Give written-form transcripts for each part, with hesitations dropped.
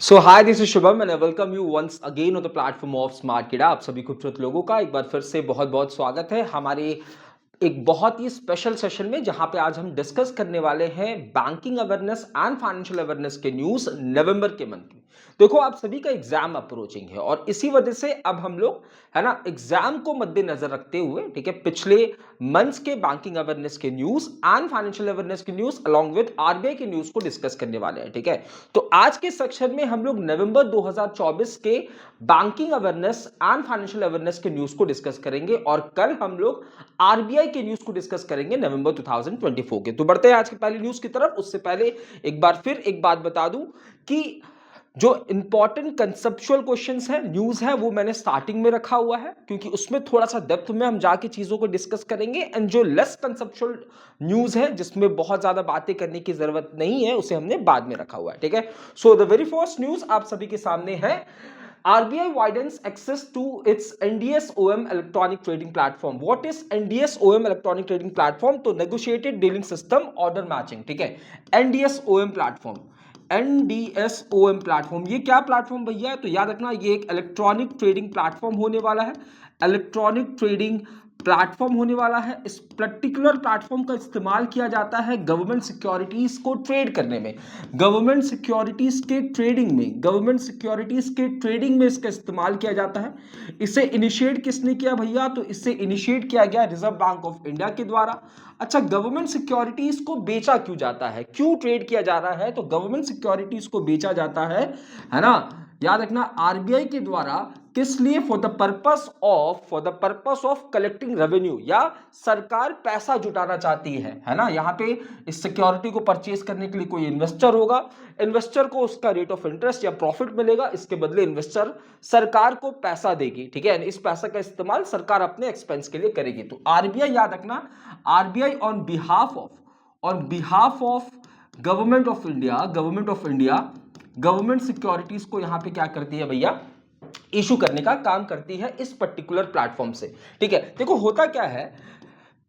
So hi this is Shubham and I welcome you once again on the platform of smart Keeda. आप सभी खूबसूरत लोगों का एक बार फिर से बहुत बहुत स्वागत है हमारे एक बहुत ही स्पेशल सेशन में, जहां पे आज हम डिस्कस करने वाले हैं banking awareness and financial awareness के न्यूज नवंबर के मंथ में। देखो, आप सभी का एग्जाम अप्रोचिंग है और इसी वजह से अब हम लोग है ना एग्जाम को मद्देनजर रखते हुए, ठीक है, पिछले मंथ्स के बैंकिंग अवेयरनेस के न्यूज एंड फाइनेंशियल अवेयरनेस के न्यूज अलॉन्ग विद आरबीआई के न्यूज को डिस्कस करने वाले हैं। ठीक है, तो आज के सेक्शन में हम लोग नवंबर 2024 के banking awareness and financial awareness के न्यूज को डिस्कस करेंगे और कल हम लोग आरबीआई के न्यूज को डिस्कस करेंगे नवंबर 2024 के। तो बढ़ते हैं आज की पहली न्यूज की तरफ। उससे पहले एक बार फिर एक बात बता दूं कि जो इंपॉर्टेंट कंसेप्चुअल क्वेश्चंस है, न्यूज है, वो मैंने स्टार्टिंग में रखा हुआ है क्योंकि उसमें थोड़ा सा डेप्थ में हम जाके चीजों को डिस्कस करेंगे। एंड जो लेस कंसेप्चुअल न्यूज है, जिसमें बहुत ज्यादा बातें करने की जरूरत नहीं है, उसे हमने बाद में रखा हुआ है। ठीक है, so the very first news आप सभी के सामने है। RBI widens access to its NDS-OM electronic trading platform. What is NDS-OM electronic trading platform? तो negotiated dealing system order matching। ठीक है, NDS-OM प्लेटफॉर्म, NDS-OM प्लेटफॉर्म, ये क्या प्लेटफॉर्म भैया? तो याद रखना, ये एक इलेक्ट्रॉनिक ट्रेडिंग प्लेटफॉर्म होने वाला है। इलेक्ट्रॉनिक ट्रेडिंग प्लेटफॉर्म होने वाला है। इस पर्टिकुलर प्लेटफॉर्म का इस्तेमाल किया जाता है गवर्नमेंट सिक्योरिटीज को ट्रेड करने में, गवर्नमेंट सिक्योरिटीज के ट्रेडिंग में, गवर्नमेंट सिक्योरिटीज के ट्रेडिंग में इसका इस्तेमाल किया जाता है। इसे इनिशिएट किसने किया भैया? तो इसे इनिशिएट किया गया रिजर्व बैंक ऑफ इंडिया के द्वारा। अच्छा, गवर्नमेंट सिक्योरिटीज को बेचा क्यों जाता है, क्यों ट्रेड किया जा रहा है? तो गवर्नमेंट सिक्योरिटीज को बेचा जाता है ना, याद रखना, आरबीआई के द्वारा। किस लिए? For the purpose of collecting revenue, या सरकार पैसा जुटाना चाहती है ना। यहाँ पे इस सिक्योरिटी को परचेज करने के लिए कोई इन्वेस्टर होगा, इन्वेस्टर को उसका रेट ऑफ इंटरेस्ट या प्रॉफिट मिलेगा, इसके बदले इन्वेस्टर सरकार को पैसा देगी। ठीक है, इस पैसा का इस्तेमाल सरकार अपने एक्सपेंस के लिए करेगी। तो आरबीआई, याद रखना, RBI on behalf of government of India government securities को यहां पे क्या करती है भैया? इशू करने का काम करती है इस पर्टिकुलर प्लेटफॉर्म से। ठीक है, देखो होता क्या है,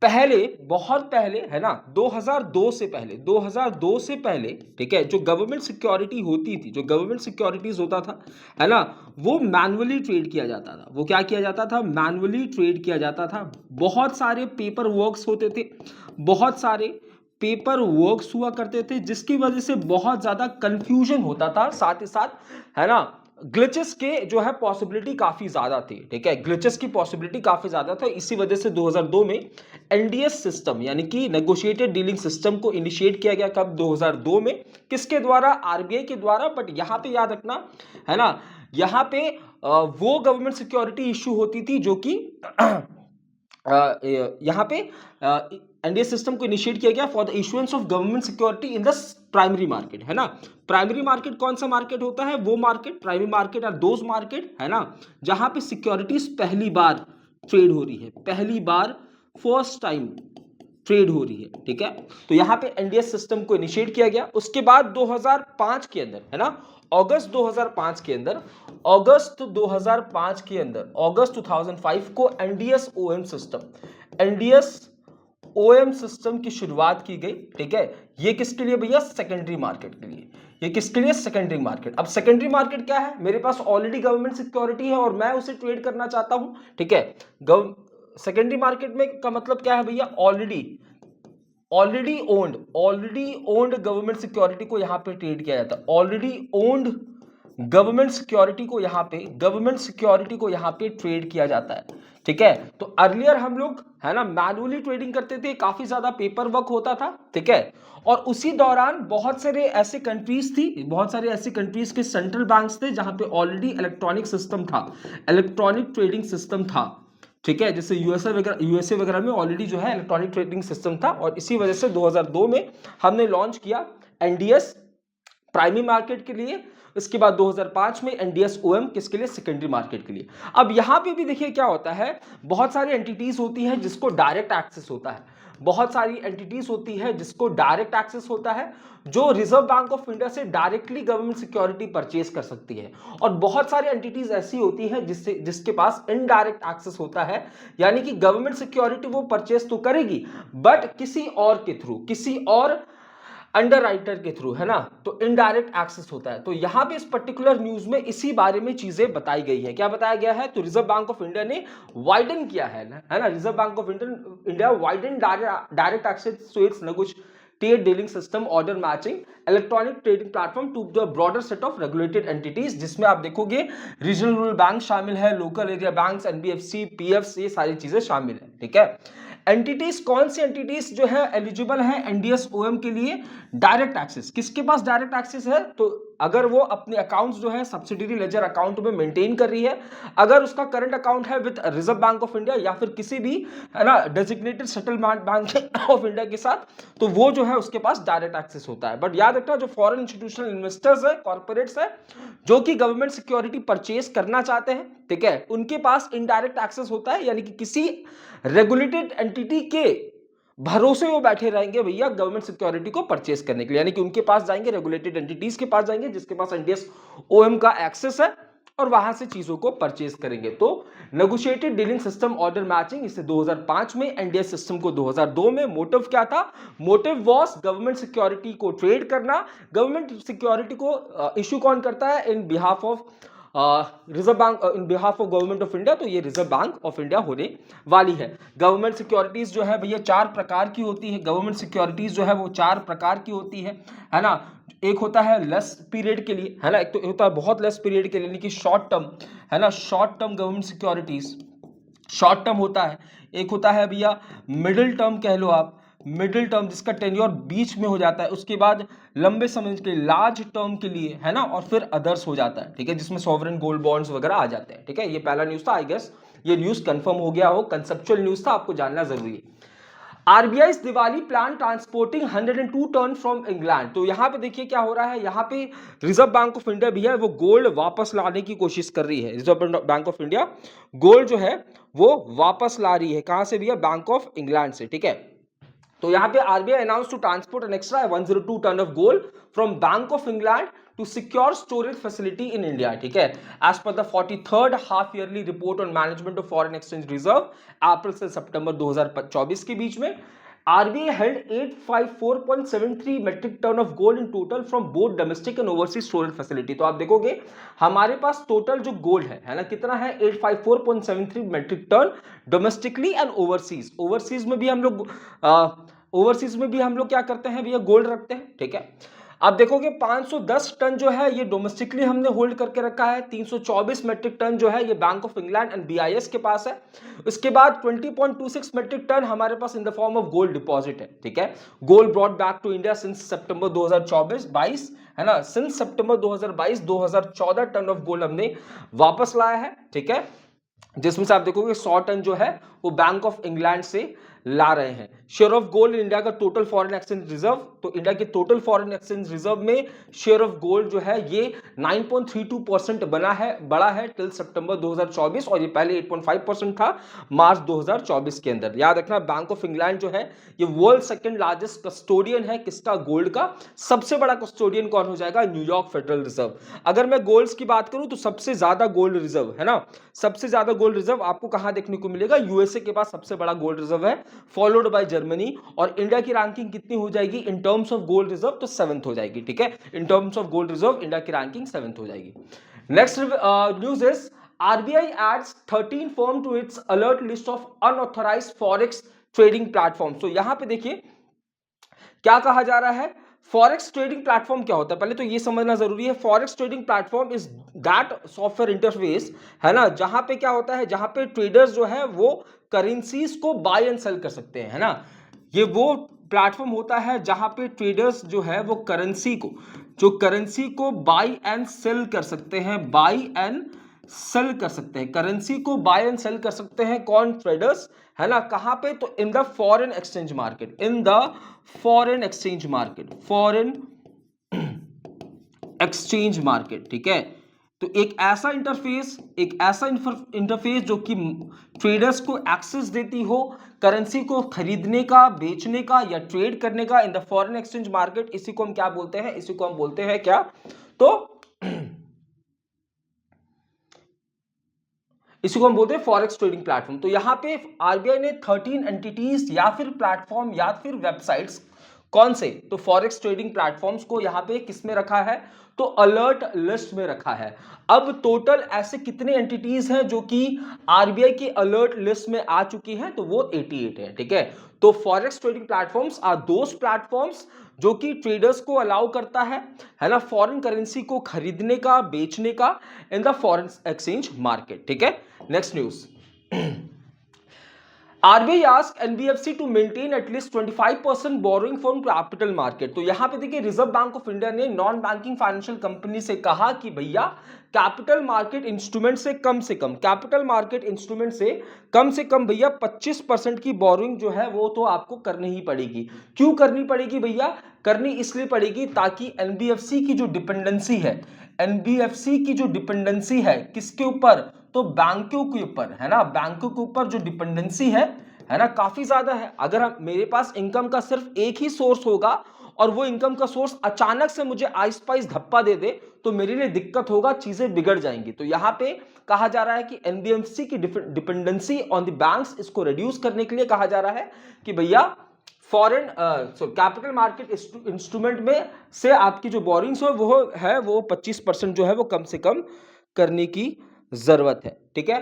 पहले, बहुत पहले है ना, 2002 से पहले, ठीक है, जो गवर्नमेंट सिक्योरिटी होती थी, जो गवर्नमेंट सिक्योरिटीज होता था, है ना, वो मैनुअली ट्रेड किया जाता था। वो क्या किया जाता था? मैनुअली ट्रेड किया जाता था। बहुत सारे पेपर वर्क्स होते थे, बहुत सारे पेपर वर्क्स हुआ करते थे, जिसकी वजह से बहुत ज्यादा कंफ्यूजन होता था। साथ ही साथ, है ना, ग्लिचेस के जो है पॉसिबिलिटी काफी ज्यादा थी। ठीक है, ग्लिचेस की पॉसिबिलिटी काफी ज्यादा था। इसी वजह से 2002 में एनडीएस सिस्टम, यानी कि नेगोशिएटेड डीलिंग सिस्टम को इनिशिएट किया गया। कब? 2002 में। किसके द्वारा? आरबीआई के द्वारा। बट यहां पे याद रखना, है ना, यहां पे वो गवर्नमेंट सिक्योरिटी इश्यू होती थी जो कि यहाँ पे एनडीए सिस्टम को इनिशिएट किया गया for the issuance of government security in the primary market, है ना। प्राइमरी मार्केट कौन सा मार्केट होता है? वो market, primary market are those market, है ना, जहां पे सिक्योरिटीज पहली बार ट्रेड हो रही है, पहली बार, फर्स्ट टाइम ट्रेड हो रही है। ठीक है, तो यहां पे एनडीएस सिस्टम को इनिशिएट किया गया। उसके बाद 2005 के अंदर, है ना, अगस्त 2005 के अंदर, अगस्त 2005 के अंदर, अगस्त 2005 को एनडीएस ओएम सिस्टम की शुरुआत की गई। ठीक है, ये किसके लिए भैया? सेकेंडरी मार्केट के लिए। ये किसके लिए? Secondary market. अब सेकेंडरी मार्केट क्या है? मेरे पास ऑलरेडी गवर्नमेंट सिक्योरिटी है और मैं उसे ट्रेड करना चाहता हूं। ठीक है, सेकेंडरी मार्केट में का मतलब क्या है भैया? ऑलरेडी ओन्ड गवर्नमेंट सिक्योरिटी को यहां पे ट्रेड किया जाता है। ऑलरेडी ओन्ड गवर्नमेंट सिक्योरिटी को यहां पे ट्रेड किया जाता है। ठीक है, तो अर्लियर हम लोग, है ना, मैनुअली ट्रेडिंग करते थे, काफी ज्यादा पेपर वर्क होता था। ठीक है, और उसी दौरान बहुत सारे ऐसे कंट्रीज के सेंट्रल बैंक्स थे जहां पे ऑलरेडी इलेक्ट्रॉनिक सिस्टम था, इलेक्ट्रॉनिक ट्रेडिंग सिस्टम था। ठीक है, जैसे यूएसए वगैरह में ऑलरेडी जो है इलेक्ट्रॉनिक ट्रेडिंग सिस्टम था। और इसी वजह से 2002 में हमने लॉन्च किया एनडीएस प्राइमरी मार्केट के लिए। इसके बाद 2005 में एनडीएस ओएम किसके लिए? सेकेंडरी मार्केट के लिए। अब यहां पे भी देखिए क्या होता है, बहुत सारी एंटिटीज होती हैं जिसको डायरेक्ट एक्सेस होता है, बहुत सारी एंटिटीज होती है जिसको डायरेक्ट एक्सेस होता है, जो रिजर्व बैंक ऑफ इंडिया से डायरेक्टली गवर्नमेंट सिक्योरिटी परचेज कर सकती है। और बहुत सारी एंटिटीज ऐसी होती है जिसके पास इनडायरेक्ट एक्सेस होता है, यानी कि गवर्नमेंट सिक्योरिटी वो परचेज तो करेगी बट किसी और के थ्रू, किसी और अंडरराइटर के थ्रू, है ना, तो इनडायरेक्ट एक्सेस होता है। तो यहां पे इस पर्टिकुलर न्यूज में इसी बारे में चीजें बताई गई है। क्या बताया गया है? तो रिजर्व बैंक ऑफ इंडिया ने वाइडन किया है ना, reserve bank of India widen direct access to its negotiate dealing system order matching electronic trading platform to the broader set of regulated entities, जिसमें आप देखोगे रीजनल रूरल बैंक शामिल है, local area banks, NBFC, पीएफ्स, ये सारी चीजें शामिल है। ठीक है, एंटिटीज, कौन सी एंटिटीज जो है एलिजिबल है एनडीएस ओएम के लिए? Direct access. किसके पास डायरेक्ट एक्सेस है? तो अगर वो अपने अकाउंट्स जो है सब्सिडरी लेजर अकाउंट में मेंटेन कर रही है, अगर उसका करंट अकाउंट है with reserve bank of India या फिर किसी भी, है ना, designated settlement bank of India के साथ, तो वो जो है उसके पास डायरेक्ट एक्सेस होता है। बट याद रखना, जो फॉरेन इंस्टीट्यूशनल इन्वेस्टर्स है, कॉर्पोरेट्स है, जो कि गवर्नमेंट सिक्योरिटी परचेज करना चाहते हैं, ठीक है, उनके पास इनडायरेक्ट एक्सेस होता है, यानी कि किसी रेगुलेटेड एंटिटी के भरोसे वो बैठे रहेंगे भैया गवर्नमेंट सिक्योरिटी को परचेस करने के लिए, यानी कि उनके पास जाएंगे, रेगुलेटेड एंटिटीज के पास जाएंगे जिसके पास एनडीएस ओएम का एक्सेस है, और वहां से चीजों को परचेस करेंगे। तो negotiated dealing system order matching, इसे 2005 में, एनडीएस सिस्टम को 2002 में। मोटिव क्या था? मोटिव वॉस गवर्नमेंट सिक्योरिटी को ट्रेड करना। गवर्नमेंट सिक्योरिटी को इश्यू कौन करता है? In behalf of reserve bank, in behalf of government of India, तो ये रिजर्व बैंक ऑफ इंडिया होने वाली है। गवर्नमेंट सिक्योरिटीज जो है भैया 4 प्रकार की होती है। गवर्नमेंट सिक्योरिटीज जो है वो 4 प्रकार की होती है ना। एक होता है लेस पीरियड के लिए, है ना, एक तो होता है बहुत लेस पीरियड के लिए, यानी कि शॉर्ट टर्म, है ना, short term government securities, short term होता है। एक होता है भैया मिडिल टर्म, कह लो आप, मिडिल टर्म जिसका टेन्योर बीच में हो जाता है। उसके बाद लंबे समय के लार्ज टर्म के लिए, है ना, और फिर अदर्स हो जाता है, ठीक है, जिसमें सॉवरेन गोल्ड बॉन्ड्स वगैरह आ जाते हैं। ठीक है, ये पहला न्यूज था, आई गेस ये न्यूज कंफर्म हो गया हो, कंसेप्चुअल न्यूज था, आपको जानना जरूरी है। RBI Diwali plan transporting 102 ton from England. तो यहां पे देखिए क्या हो रहा है, यहां पे रिजर्व बैंक ऑफ इंडिया भी है, वो गोल्ड वापस लाने की कोशिश कर रही है। Reserve bank of India gold जो है वो वापस ला रही है, कहां से भी है? बैंक ऑफ इंग्लैंड से। ठीक है, तो यहां पे RBI announce to transport an extra 102 ton of gold from bank of England to secure storage facility in India. ठीक है, as per the 43rd half yearly report on management of foreign exchange reserve, अप्रैल से सितंबर 2024 के बीच में RBI held 854.73 metric ton of gold in total from both domestic and overseas storage facility। तो आप देखोगे हमारे पास टोटल जो गोल्ड है ना, कितना है? 854.73 metric ton domestically and overseas. Overseas में भी हम लोग क्या करते हैं भैया? गोल्ड रखते हैं। ठीक है, आप देखोगे 510 टन जो है ये डोमेस्टिकली हमने होल्ड करके रखा है, 324 मेट्रिक टन जो है ये bank of England and BIS के पास है। उसके बाद 20.26 मेट्रिक टन हमारे पास in the form of gold deposit है। ठीक है, gold brought back to India since September 2022, है ना, since September 2014 ton of gold हमने वापस लाया है। ठीक है, जिसमें से आप देखोगे 100 टन जो है वो बैंक ऑफ इंग्लैंड से ला रहे हैं। Share of gold in India का टोटल फॉरेन एक्सचेंज रिजर्व, तो इंडिया के टोटल फॉरेन एक्सचेंज रिजर्व में शेयर ऑफ गोल्ड जो है ये 9.32% बढ़ा है टिल सितंबर 2024, और ये पहले 8.5% था मार्च 2024 के अंदर। याद रखना, बैंक ऑफ इंग्लैंड जो है ये वर्ल्ड सेकंड लार्जेस्ट कस्टोडियन है, किसका? गोल्ड का। सबसे बड़ा कस्टोडियन कौन हो जाएगा? New York federal reserve. अगर मैं गोल्ड्स की बात करूं तो सबसे ज्यादा गोल्ड रिजर्व, है ना, सबसे ज्यादा गोल्ड रिजर्व आपको कहां देखने को मिलेगा? यूएसए के पास सबसे बड़ा गोल्ड रिजर्व है, फॉलोड बाय जर्मनी। और इंडिया की रैंकिंग कितनी हो जाएगी in terms of gold reserve? तो 7th हो जाएगी। ठीक है, in terms of gold reserve India की रैंकिंग 7th हो जाएगी। Next news is RBI adds 13 firm to its alert list of unauthorised forex trading platform. तो यहां पे देखिए क्या कहा जा रहा है, फॉरेक्स ट्रेडिंग प्लेटफॉर्म क्या होता है, पहले तो ये समझना जरूरी है। Forex trading platform is that software interface, है ना, जहां पे क्या होता है, जहां पे ट्रेडर्स जो है वो करेंसीज को बाय एंड सेल कर सकते हैं, है ना। ये वो प्लेटफॉर्म होता है जहां पे ट्रेडर्स जो है वो करेंसी को बाय एंड सेल कर सकते हैं, बाय एंड सेल कर सकते हैं, करेंसी को बाय एंड सेल कर सकते हैं। कौन? ट्रेडर्स, है ना। कहां पे? तो in the foreign exchange market, in the foreign exchange market, foreign exchange market. ठीक है, तो एक ऐसा इंटरफेस जो कि ट्रेडर्स को एक्सेस देती हो करेंसी को खरीदने का, बेचने का या ट्रेड करने का in the foreign exchange market. इसी को हम क्या बोलते हैं? इसी को हम बोलते हैं क्या? तो इसी को हम बोलते हैं फॉरेक्स ट्रेडिंग प्लेटफॉर्म। तो यहां पे आरबीआई ने 13 एंटिटीज या फिर प्लेटफॉर्म या फिर वेबसाइट्स कौन से? तो फॉरेक्स ट्रेडिंग प्लेटफॉर्म्स को यहाँ पे किस में रखा है? तो अलर्ट लिस्ट में रखा है। अब टोटल ऐसे कितने एंटिटीज हैं जो कि आरबीआई की अलर्ट लिस्ट में आ चुकी हैं? तो वो 88 है, ठीक है। तो forex trading platforms are those platforms जो कि ट्रेडर्स को अलाउ करता है ना, फॉरेन करेंसी को खरीदने का, बेचने का in the foreign exchange market, ठीक है। Next news. RBI asked NBFC to maintain at least 25% borrowing from capital market। तो यहां पे देखिए रिजर्व बैंक ऑफ इंडिया ने नॉन बैंकिंग फाइनेंशियल कंपनी से कहा कि भैया कैपिटल मार्केट इंस्ट्रूमेंट से कम कैपिटल मार्केट इंस्ट्रूमेंट से कम भैया 25% की बोरोइंग जो है वो तो आपको करनी ही पड़ेगी। क्यों करनी पड़ेगी भैया? करनी इसलिए पड़ेगी ताकि एनबीएफसी की जो डिपेंडेंसी है, एनबीएफसी की जो डिपेंडेंसी है किसके ऊपर? तो बैंकों के ऊपर, है ना, बैंकों के ऊपर जो डिपेंडेंसी है ना, काफी ज्यादा है। अगर मेरे पास इनकम का सिर्फ एक ही सोर्स होगा और वो इनकम का सोर्स अचानक से मुझे आइस पाइस धप्पा दे दे तो मेरे लिए दिक्कत होगा, चीजें बिगड़ जाएंगी। तो यहां पे कहा जा रहा है कि एनबीएफसी की डिपेंडेंसी ऑन द बैंक्स, इसको रिड्यूस करने के लिए कहा जा रहा है कि भैया फॉरेन कैपिटल मार्केट इंस्ट्रूमेंट में से आपकी जो बोरिंग्स वो 25% जो है वो कम से कम करने की जरूरत है, ठीक है।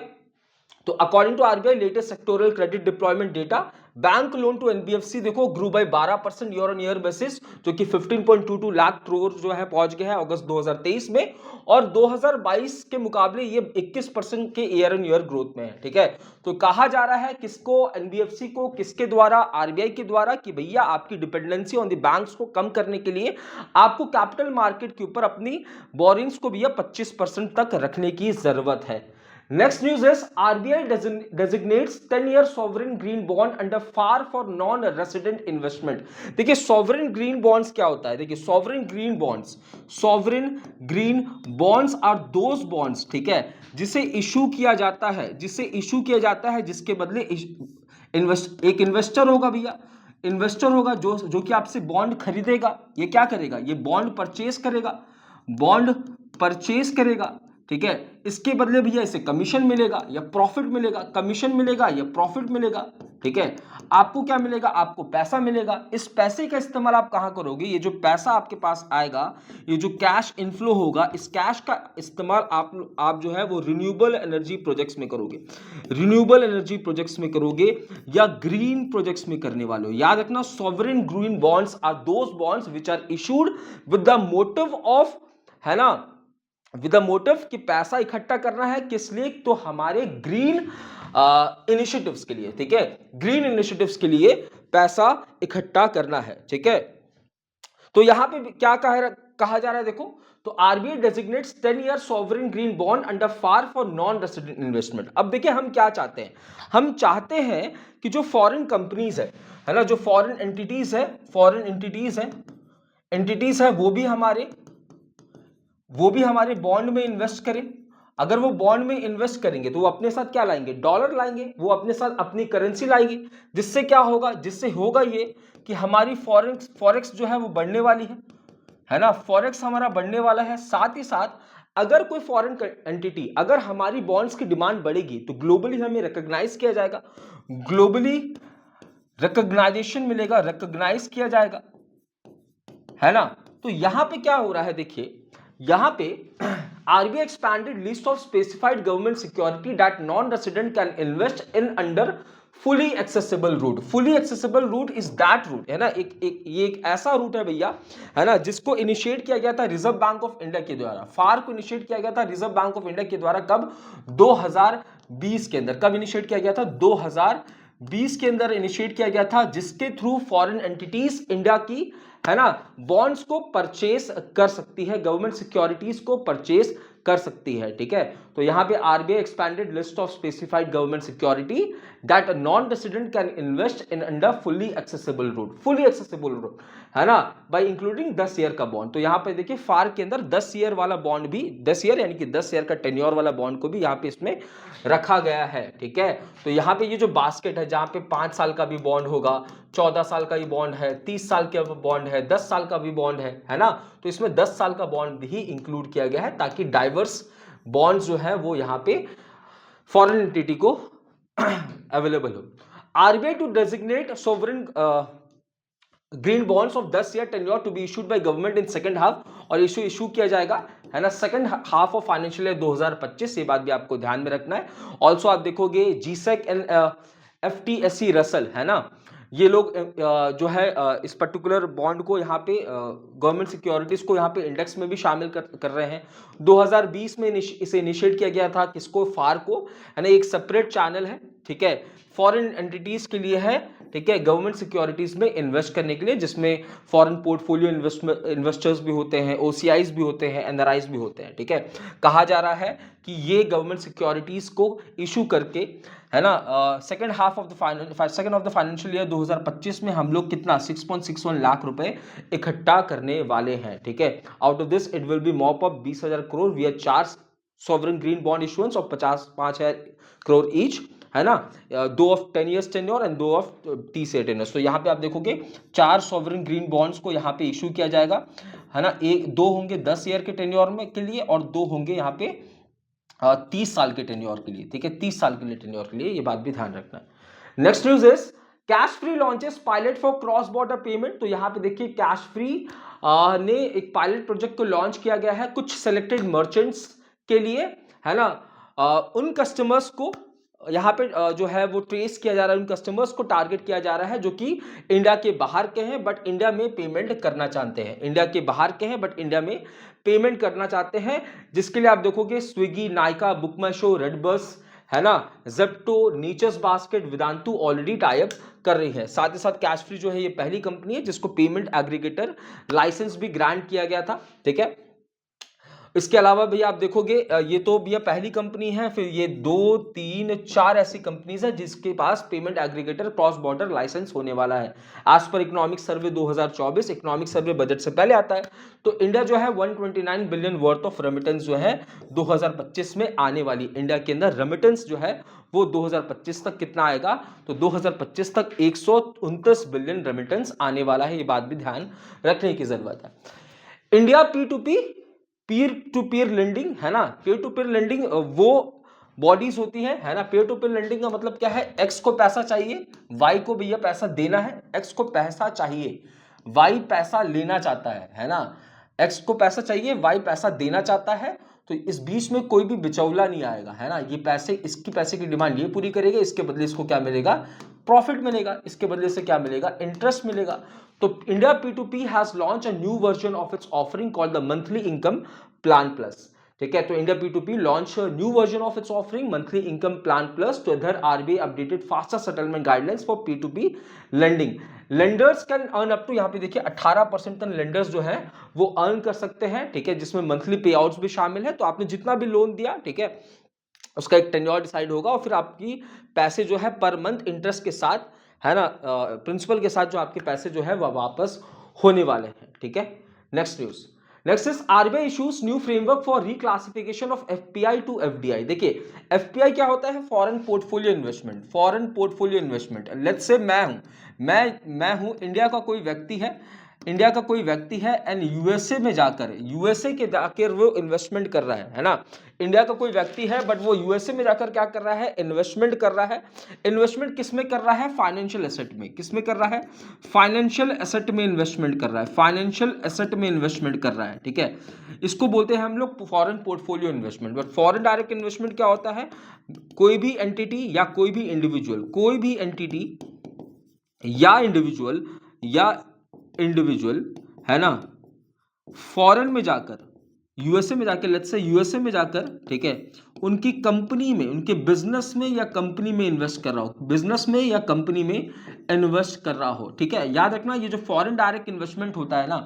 तो according to RBI latest sectoral credit deployment data, bank loan to NBFC देखो grew by 12% year on year basis, जो कि 15.22 लाख करोड़ जो है पहुंच गया है अगस्त 2023 में, और 2022 के मुकाबले ये 21% के ईयर ऑन ईयर ग्रोथ में है, ठीक है। तो कहा जा रहा है किसको? एनबीएफसी को, किसके द्वारा? आरबीआई के द्वारा, कि भैया आपकी डिपेंडेंसी ऑन द बैंक्स को कम करने के लिए आपको कैपिटल मार्केट के ऊपर अपनी बोरिंग्स को भैया 25% तक रखने की जरूरत है। Next news is RBI designates 10-year sovereign green bond under FAR for non-resident investment। देखिए sovereign green bonds क्या होता है? देखिए sovereign green bonds are those bonds, ठीक है, जिसे इशू किया जाता है, जिसके बदले एक इन्वेस्टर होगा भैया, इन्वेस्टर होगा जो कि आपसे बॉन्ड खरीदेगा। ये क्या करेगा? ये बॉन्ड परचेस करेगा, ठीक है। इसके बदले भैया इसे कमीशन मिलेगा या प्रॉफिट मिलेगा, ठीक है। आपको क्या मिलेगा? आपको पैसा मिलेगा। इस पैसे का इस्तेमाल आप कहां करोगे? ये जो पैसा आपके पास आएगा, ये जो कैश इनफ्लो होगा, इस कैश का इस्तेमाल आप जो है वो रिन्यूएबल एनर्जी प्रोजेक्ट्स में करोगे या ग्रीन प्रोजेक्ट्स में करने वाले हो। याद रखना, sovereign green bonds are those bonds which are issued with the motive of, है ना, विद द मोटिव कि पैसा इकट्ठा करना है, किस लिए? तो हमारे ग्रीन इनिशिएटिव्स के लिए, ठीक है, ग्रीन इनिशिएटिव्स के लिए पैसा इकट्ठा करना है, ठीक है। तो यहां पे क्या कहा जा रहा है? देखो, तो RBI डेजिग्नेट्स 10-year sovereign green bond under far for non resident investment. अब देखिए हम क्या चाहते हैं? हम चाहते हैं कि जो फॉरेन कंपनीज है ना, जो फॉरेन एंटिटीज है वो भी हमारे बॉन्ड में इन्वेस्ट करें। अगर वो बॉन्ड में इन्वेस्ट करेंगे तो वो अपने साथ क्या लाएंगे? डॉलर लाएंगे, वो अपने साथ अपनी करेंसी लाएंगे, जिससे क्या होगा? जिससे होगा ये कि हमारी फॉरेक्स जो है वो बढ़ने वाली है ना, फॉरेक्स हमारा बढ़ने वाला है। साथ ही साथ अगर कोई फॉरेन एंटिटी, अगर हमारी बॉन्ड्स की डिमांड बढ़ेगी तो ग्लोबली हमें रिकॉग्नाइज किया जाएगा, ग्लोबली रिकॉग्नाइजेशन मिलेगा, रिकॉग्नाइज किया जाएगा, है ना। तो यहां पे क्या हो रहा है? देखिए यहां पे RBI expanded list of specified government security that non-resident can invest in under fully accessible route। fully accessible route is that route, है ना, ये एक ऐसा रूट है भैया, है ना, जिसको इनिशिएट किया गया था रिजर्व बैंक ऑफ इंडिया के द्वारा। फार को इनिशिएट किया गया था रिजर्व बैंक ऑफ इंडिया के द्वारा। कब? 2020 के अंदर। कब इनिशिएट किया गया था? 2020 के अंदर इनिशिएट किया गया था, जिसके थ्रू फॉरेन एंटिटीज इंडिया की, है ना, बॉन्ड्स को परचेस कर सकती है, गवर्नमेंट सिक्योरिटीज को परचेस कर सकती है, ठीक है। तो यहां पे RBI expanded list of specified government security that non resident can invest in under fully accessible route, है ना, बाय इंक्लूडिंग 10 ईयर का बॉन्ड। तो यहां पे देखिए फार के अंदर 10 ईयर वाला बॉन्ड भी, 10 ईयर यानी कि 10 ईयर का टेन्योर वाला बॉन्ड को भी यहां पे इसमें रखा गया है, ठीक है। तो यहां पे ये जो बास्केट है, जहां पे 5 साल का भी बॉन्ड होगा, 14 साल का भी बॉन्ड है, 30 साल का बॉन्ड है, 10 साल का भी बॉन्ड है ना, तो इसमें 10 साल का बॉन्ड भी इंक्लूड किया गया है ताकि डाइवर्स बॉन्ड्स जो है वो यहां पे फॉरेन एंटिटी को अवेलेबल हो। RBI to designate sovereign green bonds of 10 year tenure to be issued by government in second half, और इशू किया जाएगा, है ना, second half of financial year 2025। ये बात भी आपको ध्यान में रखना है। ऑल्सो आप देखोगे जीसेक एंड एफटीएससी रसल, है ना, ये लोग जो है इस पर्टिकुलर बॉन्ड को यहाँ पे गवर्नमेंट सिक्योरिटीज को यहाँ पे इंडेक्स में भी शामिल कर रहे हैं। 2020 में इसे इनिशिएट किया गया था, किसको, फार को, है ना, एक सेपरेट चैनल है, ठीक है, फॉरेन एंटिटीज के लिए है, ठीक है, गवर्नमेंट सिक्योरिटीज में इन्वेस्ट करने के लिए, जिसमें फॉरेन पोर्टफोलियो इन्वेस्टर्स भी होते हैं, ओसीआईज भी होते हैं, एनआरआईज भी होते हैं, ठीक है। कहा जा रहा है कि ये गवर्नमेंट सिक्योरिटीज को इशू करके, है ना, second of the financial year 2025 में हम लोग कितना 6.61 लाख रुपए इकट्ठा करने वाले हैं, ठीक है। Out of this it will be mop up 20,000 crore via 4 sovereign green bond issuance of 5,000 crore each, है ना, 2 of 10 years tenure and 2 of 30 year tenure. तो यहाँ पे आप देखोगे 4 सॉवरेन ग्रीन बॉन्ड्स को यहाँ पे इशू किया जाएगा, है ना, दो होंगे 10 ईयर के टेन्योर में के लिए, और 2 होंगे यहाँ पे 30 साल के टेन्योर के लिए, ठीक है, 30 साल के लिए टेन्योर के लिए, ये बात भी ध्यान रखना है। Next news is cash free launches pilot for cross border payment. तो यहाँ पे देखिए कैश फ्री ने एक पायलट प्रोजेक्ट को लॉन्च किया गया है कुछ सेलेक्टेड मर्चेंट्स के लिए, है ना, उन कस्टमर्स को यहाँ पे जो है वो ट्रेस किया जा रहा है, उन कस्टमर्स को टारगेट किया जा रहा है जो कि इंडिया के बाहर के हैं बट इंडिया में पेमेंट करना चाहते हैं, इंडिया के बाहर के हैं बट इंडिया में पेमेंट करना चाहते हैं, जिसके लिए आप देखोगे Swiggy, Nykaa, Book My Show, Redbus, है ना, Zepto, Nature's Basket, Vedantu already tie up कर रही है। साथ ही साथ कैश फ्री जो है ये पहली कंपनी है जिसको पेमेंट एग्रीगेटर लाइसेंस भी ग्रांट किया गया था, ठीक है। इसके अलावा भैया आप देखोगे ये तो भैया पहली कंपनी है, फिर ये 2, 3, 4 ऐसी कंपनीज है जिसके पास payment aggregator cross border license होने वाला है। As per economic survey 2024, economic survey budget से पहले आता है। तो इंडिया जो है 129 बिलियन वर्थ ऑफ रेमिटेंस जो है 2025 में आने वाली, इंडिया के अंदर रेमिटेंस जो है वो 2025 तक कितना आएगा, तो 2025 तक 129 बिलियन रेमिटेंस आने वाला है। ये बात भी ध्यान रखने की जरूरत है। India P2P, peer to peer lending, है ना, पीयर टू पीयर लेंडिंग वो बॉडीज होती है ना। पीयर टू पीयर लेंडिंग का मतलब क्या है, एक्स को पैसा चाहिए, वाई को भैया पैसा देना है, एक्स को पैसा चाहिए, वाई पैसा लेना चाहता है ना, एक्स को पैसा चाहिए, वाई पैसा देना चाहता है, तो इस बीच में कोई भी बिचौला नहीं आएगा, है ना, ये पैसे, इसकी पैसे की डिमांड ये पूरी करेगा, इसके बदले इसको क्या मिलेगा, प्रॉफिट मिलेगा, इसके बदले से क्या मिलेगा, इंटरेस्ट मिलेगा। तो India P2P has launch a new version of its offering called the monthly income plan plus, ठीक है। तो India P2P launch new version of its offering monthly income plan plus to other RBI updated faster settlement guidelines for P2P lending. Lenders can earn up to, यहाँ पे देखिए 18% तक lenders जो है वो अर्न कर सकते हैं, ठीक है, जिसमें मंथली पे आउट्स भी शामिल है। तो आपने जितना भी लोन दिया, ठीक है, उसका एक टेन्योर डिसाइड होगा और फिर आपकी पैसे जो है पर मंथ इंटरेस्ट के साथ, है ना, प्रिंसिपल के साथ जो आपके पैसे जो है वह वापस होने वाले हैं, ठीक है। Next news, next is RBI issues new framework for reclassification of FPI to FDI। देखिए FPI क्या होता है, foreign portfolio investment, foreign portfolio investment. Let's say मैं हूं इंडिया का कोई व्यक्ति है, इंडिया का कोई व्यक्ति है एंड यूएसए में जाकर, यूएसए के जाकर वो इन्वेस्टमेंट कर रहा है ना। इंडिया का कोई व्यक्ति है बट वो यूएसए में जाकर क्या कर रहा है, इन्वेस्टमेंट कर रहा है। इन्वेस्टमेंट किस में कर रहा है, फाइनेंशियल एसेट में। किस में कर रहा है, फाइनेंशियल एसेट में इन्वेस्टमेंट कर रहा है, फाइनेंशियल एसेट में इन्वेस्टमेंट कर रहा है, ठीक है। इसको बोलते हैं हम लोग foreign portfolio investment. But foreign direct investment क्या होता है, कोई भी एंटिटी या कोई भी इंडिविजुअल, कोई भी एंटिटी या इंडिविजुअल, है ना, फॉरेन में जाकर, यूएसए में जाकर, लेट्स से यूएसए में जाकर, ठीक है, उनकी कंपनी में, उनके बिजनेस में या कंपनी में इन्वेस्ट कर रहा हो, बिजनेस में या कंपनी में इन्वेस्ट कर रहा हो, ठीक है। याद रखना ये जो फॉरेन डायरेक्ट इन्वेस्टमेंट होता है ना,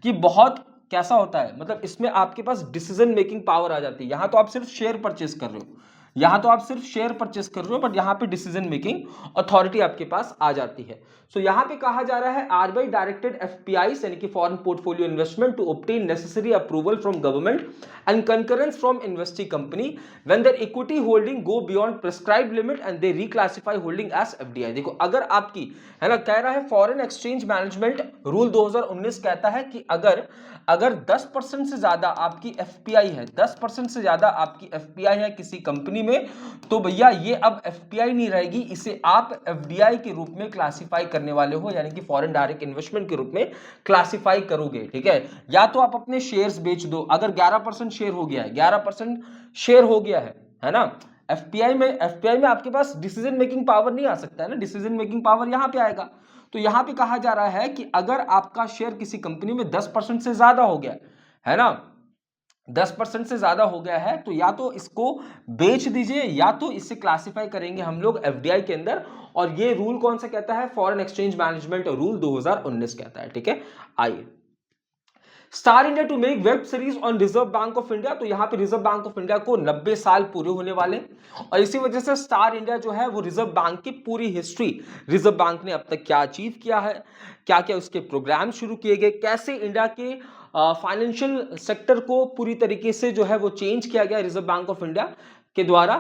कि बहुत कैसा होता है, मतलब इसमें आपके पास डिसीजन मेकिंग पावर आ जाती है। यहां तो आप सिर्फ शेयर परचेस कर रहे हो, यहां तो आप सिर्फ शेयर परचेस कर रहे हो, बट यहां पे डिसीजन मेकिंग अथॉरिटी आपके पास आ जाती है। सो यहां पे कहा जा रहा है RBI डायरेक्टेड FPIs यानी कि foreign portfolio investment to obtain necessary approval from government and concurrence from investing company when their equity holding go beyond prescribed limit and they reclassify holding as FDI। देखो अगर आपकी, है ना, कह रहा है फॉरेन एक्सचेंज मैनेजमेंट रूल 2019 कहता है कि अगर 10% से ज्यादा आपकी FPI है, 10% से ज्यादा आपकी FPI है किसी कंपनी में, तो भैया ये अब एफपीआई नहीं रहेगी, इसे आप एफडीआई के रूप में क्लासिफाई करने वाले हो, यानी कि फॉरेन डायरेक्ट इन्वेस्टमेंट के रूप में क्लासिफाई करोगे, ठीक है। या तो आप अपने शेयर्स बेच दो, अगर 11% शेयर हो गया है, 11% शेयर हो गया है ना, एफपीआई में आपके पास डिसीजन मेकिंग पावर नहीं आ सकता है ना, डिसीजन मेकिंग पावर यहां पे आएगा। तो यहां पे कहा जा रहा है कि अगर आपका शेयर किसी कंपनी में 10% से ज्यादा हो गया है ना, 10% से ज्यादा हो गया है, तो या तो इसको बेच दीजिए या तो इसे क्लासिफाई करेंगे हम लोग एफडीआई के अंदर। और ये रूल कौन सा कहता है? फॉरेन एक्सचेंज मैनेजमेंट रूल 2019 कहता है, ठीक है। आइए, Star India to make web series on reserve bank of India. तो यहां पे रिजर्व बैंक ऑफ इंडिया को 90 साल पूरे होने वाले, और इसी वजह से स्टार इंडिया जो है वो रिजर्व बैंक की पूरी हिस्ट्री, रिजर्व बैंक ने अब तक क्या अचीव किया है, क्या क्या उसके प्रोग्राम शुरू किए गए, कैसे इंडिया के फाइनेंशियल सेक्टर को पूरी तरीके से जो है वो चेंज किया गया रिजर्व बैंक ऑफ इंडिया के द्वारा।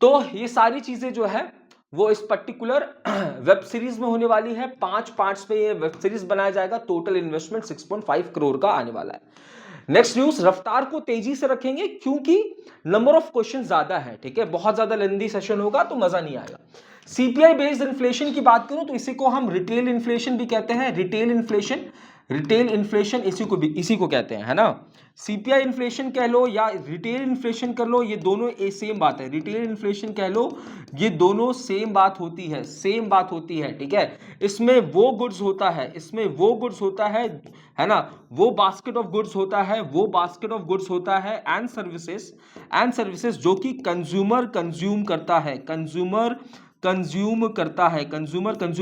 तो ये सारी चीजें जो है वो इस पर्टिकुलर वेब सीरीज में होने वाली है। 5 पार्ट्स में ये वेब सीरीज बनाया जाएगा। टोटल इन्वेस्टमेंट 6.5 करोड़ का आने वाला है। नेक्स्ट न्यूज, रफ्तार को तेजी से रखेंगे क्योंकि नंबर ऑफ क्वेश्चन ज्यादा है, ठीक है, बहुत ज्यादा लेंथी सेशन होगा तो मजा नहीं आएगा। सीपीआई बेस्ड इन्फ्लेशन की बात करूं तो इसी को हम रिटेल इन्फ्लेशन भी कहते हैं, रिटेल इन्फ्लेशन इसी को कहते हैं, है ना। सीपीआई इन्फ्लेशन कह लो या रिटेल इन्फ्लेशन कर लो, ये दोनों सेम बात है। रिटेल इन्फ्लेशन कह लो, ये दोनों सेम बात होती है, ठीक है। इसमें वो गुड्स होता है ना, वो बास्केट ऑफ गुड्स होता है एंड सर्विसेज जो कि कंज्यूमर कंज्यूम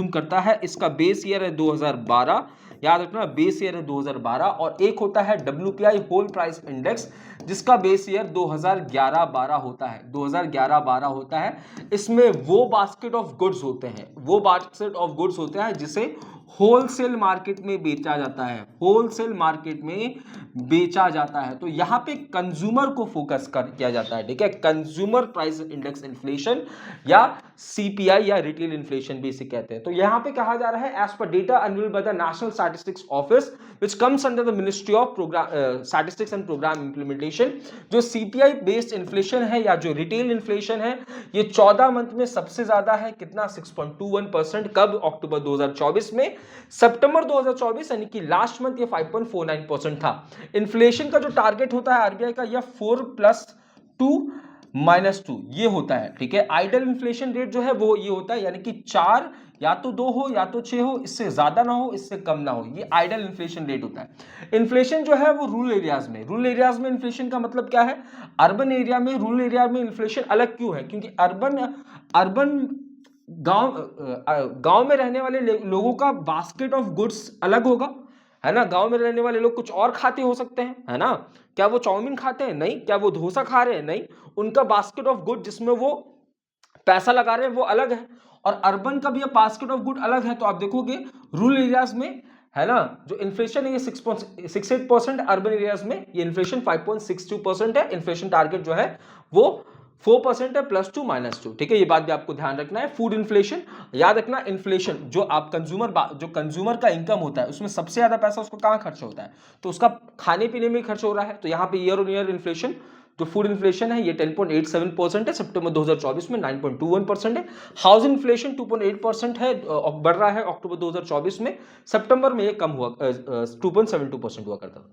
करता है। इसका बेस ईयर है 2012, याद रखना बेस ईयर है 2012। और एक होता है WPI होल प्राइस इंडेक्स, जिसका बेस ईयर 2011-12 होता है। इसमें वो बास्केट ऑफ गुड्स होते हैं जिसे होलसेल मार्केट में बेचा जाता है। तो यहां पे कंज्यूमर को फोकस किया जाता है, ठीक है। कंज्यूमर प्राइस इंडेक्स इन्फ्लेशन या सीपीआई या रिटेल इन्फ्लेशन भी इसे कहते हैं। तो यहां पे कहा जा रहा है, as per data unveiled by the national statistics office which comes under the ministry of statistics and programme implementation, जो सीपीआई बेस्ड इन्फ्लेशन है या जो रिटेल इन्फ्लेशन है, ये 14 मंथ में सबसे ज्यादा है। कितना? 6.21%। कब? अक्टूबर 2024 में। सितंबर 2024 यानी कि लास्ट मंथ ये 5.49% था। इन्फ्लेशन का जो टारगेट होता है आरबीआई का, यह 4+2 -2 ये होता है, ठीक है। आइडल इन्फ्लेशन रेट जो है वो ये होता है, यानी कि 4 या तो 2 हो या तो 6 हो, इससे ज्यादा ना हो इससे कम ना हो, ये आइडल इन्फ्लेशन रेट होता है। इन्फ्लेशन जो है वो रूरल एरियाज में इन्फ्लेशन का मतलब क्या है? अर्बन एरिया में, रूरल एरिया में इन्फ्लेशन अलग क्यों है? क्योंकि अर्बन गांव में रहने वाले लोगों का बास्केट ऑफ गुड्स अलग होगा, है ना। गांव में रहने वाले लोग कुछ और खाते हो सकते हैं, है ना। क्या वो चाउमीन खाते हैं? नहीं। क्या वो डोसा खा रहे हैं? नहीं। उनका बास्केट ऑफ गुड जिसमें वो पैसा लगा रहे हैं वो अलग है, और अर्बन का भी बास्केट ऑफ गुड अलग है। तो आप देखोगे रूरल एरियाज में, है ना, जो इन्फ्लेशन है ये 6.68%, अर्बन एरियाज में ये इन्फ्लेशन 5.62% है। इन्फ्लेशन टारगेट जो है वो 4% है, +2 -2, ठीक है। ये बात भी आपको ध्यान रखना है। फूड इन्फ्लेशन, याद रखना, इन्फ्लेशन जो आप कंज्यूमर का इनकम होता है उसमें सबसे ज्यादा पैसा उसको कहां खर्च होता है? तो उसका खाने पीने में खर्च हो रहा है। तो यहां पे ईयर ऑन ईयर इन्फ्लेशन जो फूड इन्फ्लेशन है ये 10.87% है, सितंबर 2024 में 9.21% है। हाउसिंग इन्फ्लेशन 2.8% है, बढ़ रहा है अक्टूबर 2024 में। सितंबर में ये कम हुआ, 2.72% हुआ करता था।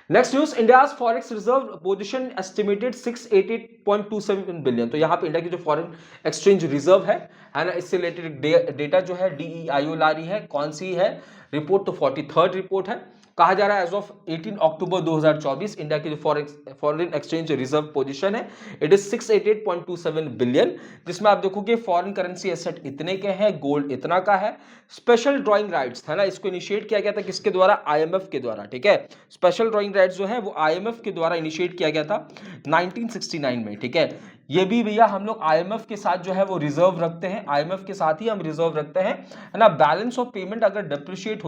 Next news, India's forex reserve position estimated 688.27 billion. तो यहाँ पे इंडिया की जो फॉरेन एक्सचेंज रिजर्व है ना, इससे रिलेटेड डेटा जो है DEIO ला रही है। कौन सी है रिपोर्ट? तो 43rd रिपोर्ट है। कहा जा रहा है एज ऑफ 18 अक्टूबर 2024 इंडिया की जो फॉरेन एक्सचेंज रिजर्व पोजीशन है इट इज 688.27 बिलियन, जिसमें आप देखोगे फॉरेन करेंसी एसेट इतने के हैं, गोल्ड इतना का है। स्पेशल ड्राइंग राइट्स, है ना, इसको इनिशिएट किया गया था किसके द्वारा? IMF के द्वारा, ठीक है। स्पेशल ड्राइंग राइट्स जो है वो IMF के द्वारा इनिशिएट किया गया था 1969 में, ठीक है। ये भी भैया हम लोग IMF के साथ जो है वो रिजर्व रखते हैं, IMF के साथ ही हम रिजर्व रखते हैं, है ना। बैलेंस ऑफ पेमेंट अगर डेप्रिशिएट